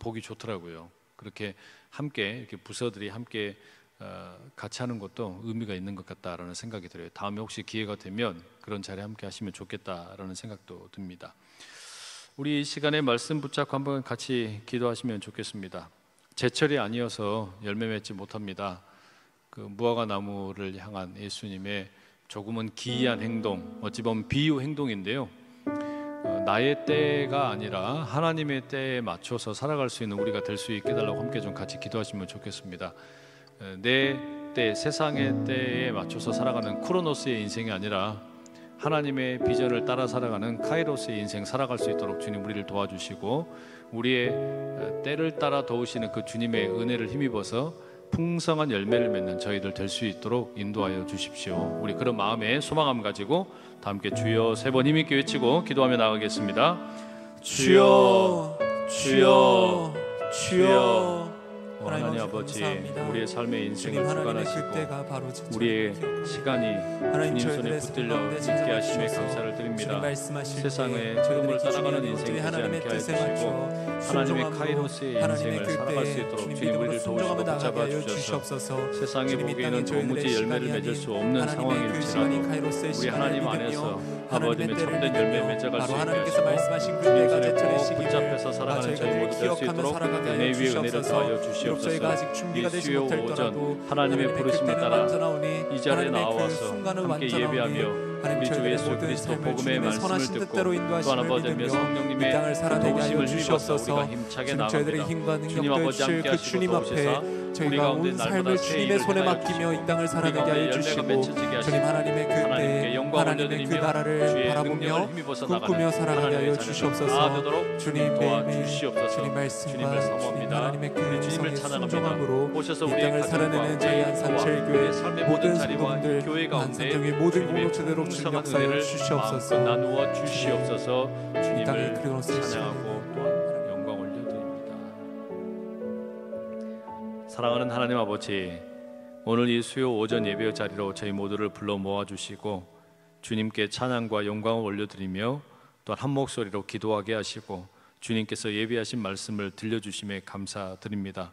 보기 좋더라고요. 그렇게 함께 이렇게 부서들이 함께 같이 하는 것도 의미가 있는 것 같다라는 생각이 들어요. 다음에 혹시 기회가 되면 그런 자리에 함께 하시면 좋겠다라는 생각도 듭니다. 우리 이 시간에 말씀 붙잡고 한번 같이 기도하시면 좋겠습니다. 제철이 아니어서 열매 맺지 못합니다. 그 무화과 나무를 향한 예수님의 조금은 기이한 행동, 어찌 보면 비유 행동인데요. 나의 때가 아니라 하나님의 때에 맞춰서 살아갈 수 있는 우리가 될 수 있게 해달라고 함께 좀 같이 기도하시면 좋겠습니다. 내 때, 세상의 때에 맞춰서 살아가는 크로노스의 인생이 아니라 하나님의 비전을 따라 살아가는 카이로스의 인생 살아갈 수 있도록 주님 우리를 도와주시고, 우리의 때를 따라 도우시는 그 주님의 은혜를 힘입어서 풍성한 열매를 맺는 저희들 될 수 있도록 인도하여 주십시오. 우리 그런 마음에 소망함 가지고 다 함께 주여 3번 힘있게 외치고 기도하며 나가겠습니다. 주여, 주여, 주여. 하나님 아버지, 감사합니다. 우리의 삶의 인생을 하나님의 주관하시고 그때가 바로 우리의 기억합니다. 시간이 하나님 주님 손에 저희들의 붙들려 가운데 있게 하심에 찾아주셔서 감사를 드립니다. 주님 말씀하실 세상의 때 흐름을 저희들의 따라가는 기준이 인생이 되지 하나님의 않게 하여 뜻에 주시고 맞춰 하나님의 순종함으로 카이로스의 하나님의 인생을 살아갈 수 있도록 주님 주님 우리를 믿음으로 순종하며 도우시고 붙잡아 나가게 하여 주셔서 주시옵소서. 세상이 주님 이 보기에는 땅에 저희들의 도무지 열매를 시간이 맺을 수 아닌 없는 하나님의 그 시간이 상황일지라도 카이로스의 우리 시간을 하나님 믿으며 안에서 하나님의 아버지의 때를 참된 열매 믿으며 맺어갈 수 바로 있게 하나님께서 하시고 말씀하신 그 주님 때가 손에 제철의 꼭 시기를 붙잡혀서 살아가는 저희 모두 될 수 기억하며 있도록 살아가게 은혜 하여 위에 은혜를 주시옵소서. 더하여 비록 저희가 아직 주시옵소서. 준비가 이 되지 수요 못했더라도 오전 하나님의 하나님의 부르심을 그때는 따라 완전하오니 이 자리에 하나님의 그 나와서 순간은 함께 완전하오니 예배하며 하나님 우리 주 저희들의 예수 모든 그리스도 삶을 복음의 주님의 말씀을 선하신 듣고 뜻대로 또 인도하심을 아버지의 믿으며 이 성령님의 땅을 살아내게 하여 도우심을 힘입어서 주시옵소서. 우리가 힘차게 주님 저희들의 나갑니다. 힘과 주님 능력도 아버지 주실 함께 그 하시고 주님 도우셔서 앞에 우리 저희가 가운데 온 날마다 삶을 새 주님의 일을 손에 행하여 맡기며 주시고 이 땅을 살아내게 우리 하여 가운데 열매가 주시고 맺혀지게 하시고 주님 하나님의 그 하나님께 때 영광 하나님의 그 올려드리며 나라를 주의 바라보며 능력을 힘입어서 꿈꾸며 나가는 살아가게 하나님의 하여 자녀들 주시옵소서. 다 되도록 주님 도와주시옵소서. 주님 말씀과 주님을 주님 사모합니다. 하나님의 그 우리 주님을 음성에 찬양합니다. 순종함으로 오셔서 이 우리의 땅을 가정과 살아내는 저희 우리의 한산철교회 삶의 모든 모든 자리와 성도분들 교회 가운데 한산교회 모든 주님의 공동체대로 주님 풍성한 역사여 은혜를 주시옵소서. 마음껏 나누어 주시옵소서. 이 땅에 주님을 그리스도의 찬양하고 또한 영광 올려드립니다. 사랑하는 하나님 아버지, 오늘 이 수요 오전 예배의 자리로 저희 모두를 불러 모아주시고 주님께 찬양과 영광을 올려드리며 또한 한 목소리로 기도하게 하시고 주님께서 예비하신 말씀을 들려주심에 감사드립니다.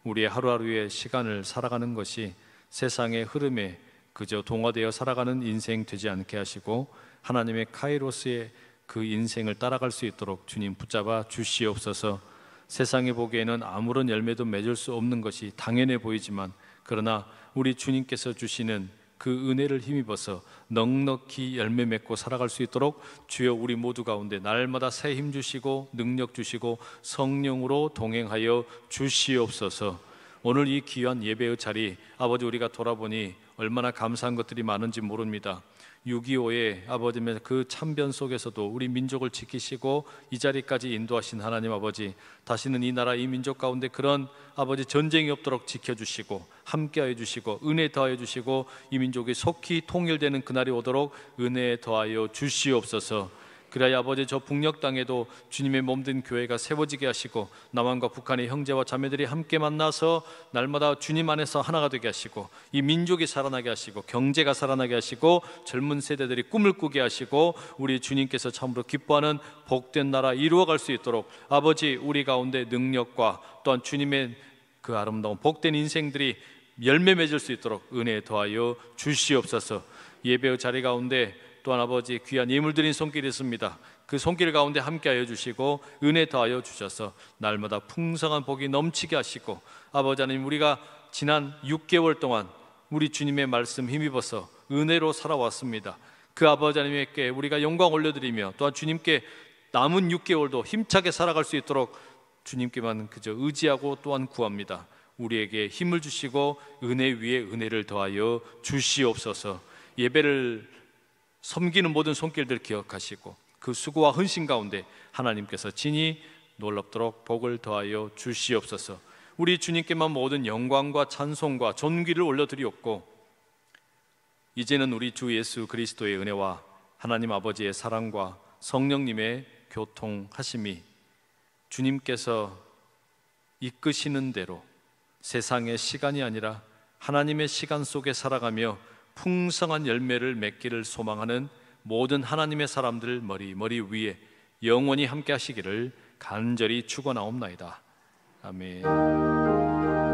우리의 하루하루의 시간을 살아가는 것이 세상의 흐름에 그저 동화되어 살아가는 인생 되지 않게 하시고 하나님의 카이로스의 그 인생을 따라갈 수 있도록 주님 붙잡아 주시옵소서. 세상에 보기에는 아무런 열매도 맺을 수 없는 것이 당연해 보이지만 그러나 우리 주님께서 주시는 그 은혜를 힘입어서 넉넉히 열매 맺고 살아갈 수 있도록 주여 우리 모두 가운데 날마다 새 힘 주시고 능력 주시고 성령으로 동행하여 주시옵소서. 오늘 이 귀한 예배의 자리 아버지 우리가 돌아보니 얼마나 감사한 것들이 많은지 모릅니다. 6.25의 아버지의 그 참변 속에서도 우리 민족을 지키시고 이 자리까지 인도하신 하나님 아버지, 다시는 이 나라 이 민족 가운데 그런 아버지 전쟁이 없도록 지켜주시고 함께하여 주시고 은혜 더하여 주시고 이 민족이 속히 통일되는 그날이 오도록 은혜 더하여 주시옵소서. 그래야 아버지 저 북녘 땅에도 주님의 몸된 교회가 세워지게 하시고 남한과 북한의 형제와 자매들이 함께 만나서 날마다 주님 안에서 하나가 되게 하시고 이 민족이 살아나게 하시고 경제가 살아나게 하시고 젊은 세대들이 꿈을 꾸게 하시고 우리 주님께서 참으로 기뻐하는 복된 나라 이루어갈 수 있도록 아버지 우리 가운데 능력과 또한 주님의 그 아름다운 복된 인생들이 열매 맺을 수 있도록 은혜 더하여 주시옵소서. 예배의 자리 가운데 또한 아버지 귀한 예물 드린 손길이 있습니다. 그 손길 가운데 함께하여 주시고 은혜 더하여 주셔서 날마다 풍성한 복이 넘치게 하시고 아버지 하나님 우리가 지난 6개월 동안 우리 주님의 말씀 힘입어서 은혜로 살아왔습니다. 그 아버지 하나님께 우리가 영광 올려드리며 또한 주님께 남은 6개월도 힘차게 살아갈 수 있도록 주님께만 그저 의지하고 또한 구합니다. 우리에게 힘을 주시고 은혜 위에 은혜를 더하여 주시옵소서. 예배를 섬기는 모든 손길들 기억하시고 그 수고와 헌신 가운데 하나님께서 진히 놀랍도록 복을 더하여 주시옵소서. 우리 주님께만 모든 영광과 찬송과 존귀를 올려드리옵고 이제는 우리 주 예수 그리스도의 은혜와 하나님 아버지의 사랑과 성령님의 교통하심이 주님께서 이끄시는 대로 세상의 시간이 아니라 하나님의 시간 속에 살아가며 풍성한 열매를 맺기를 소망하는 모든 하나님의 사람들 머리 위에 영원히 함께 하시기를 간절히 축원하옵나이다. 아멘.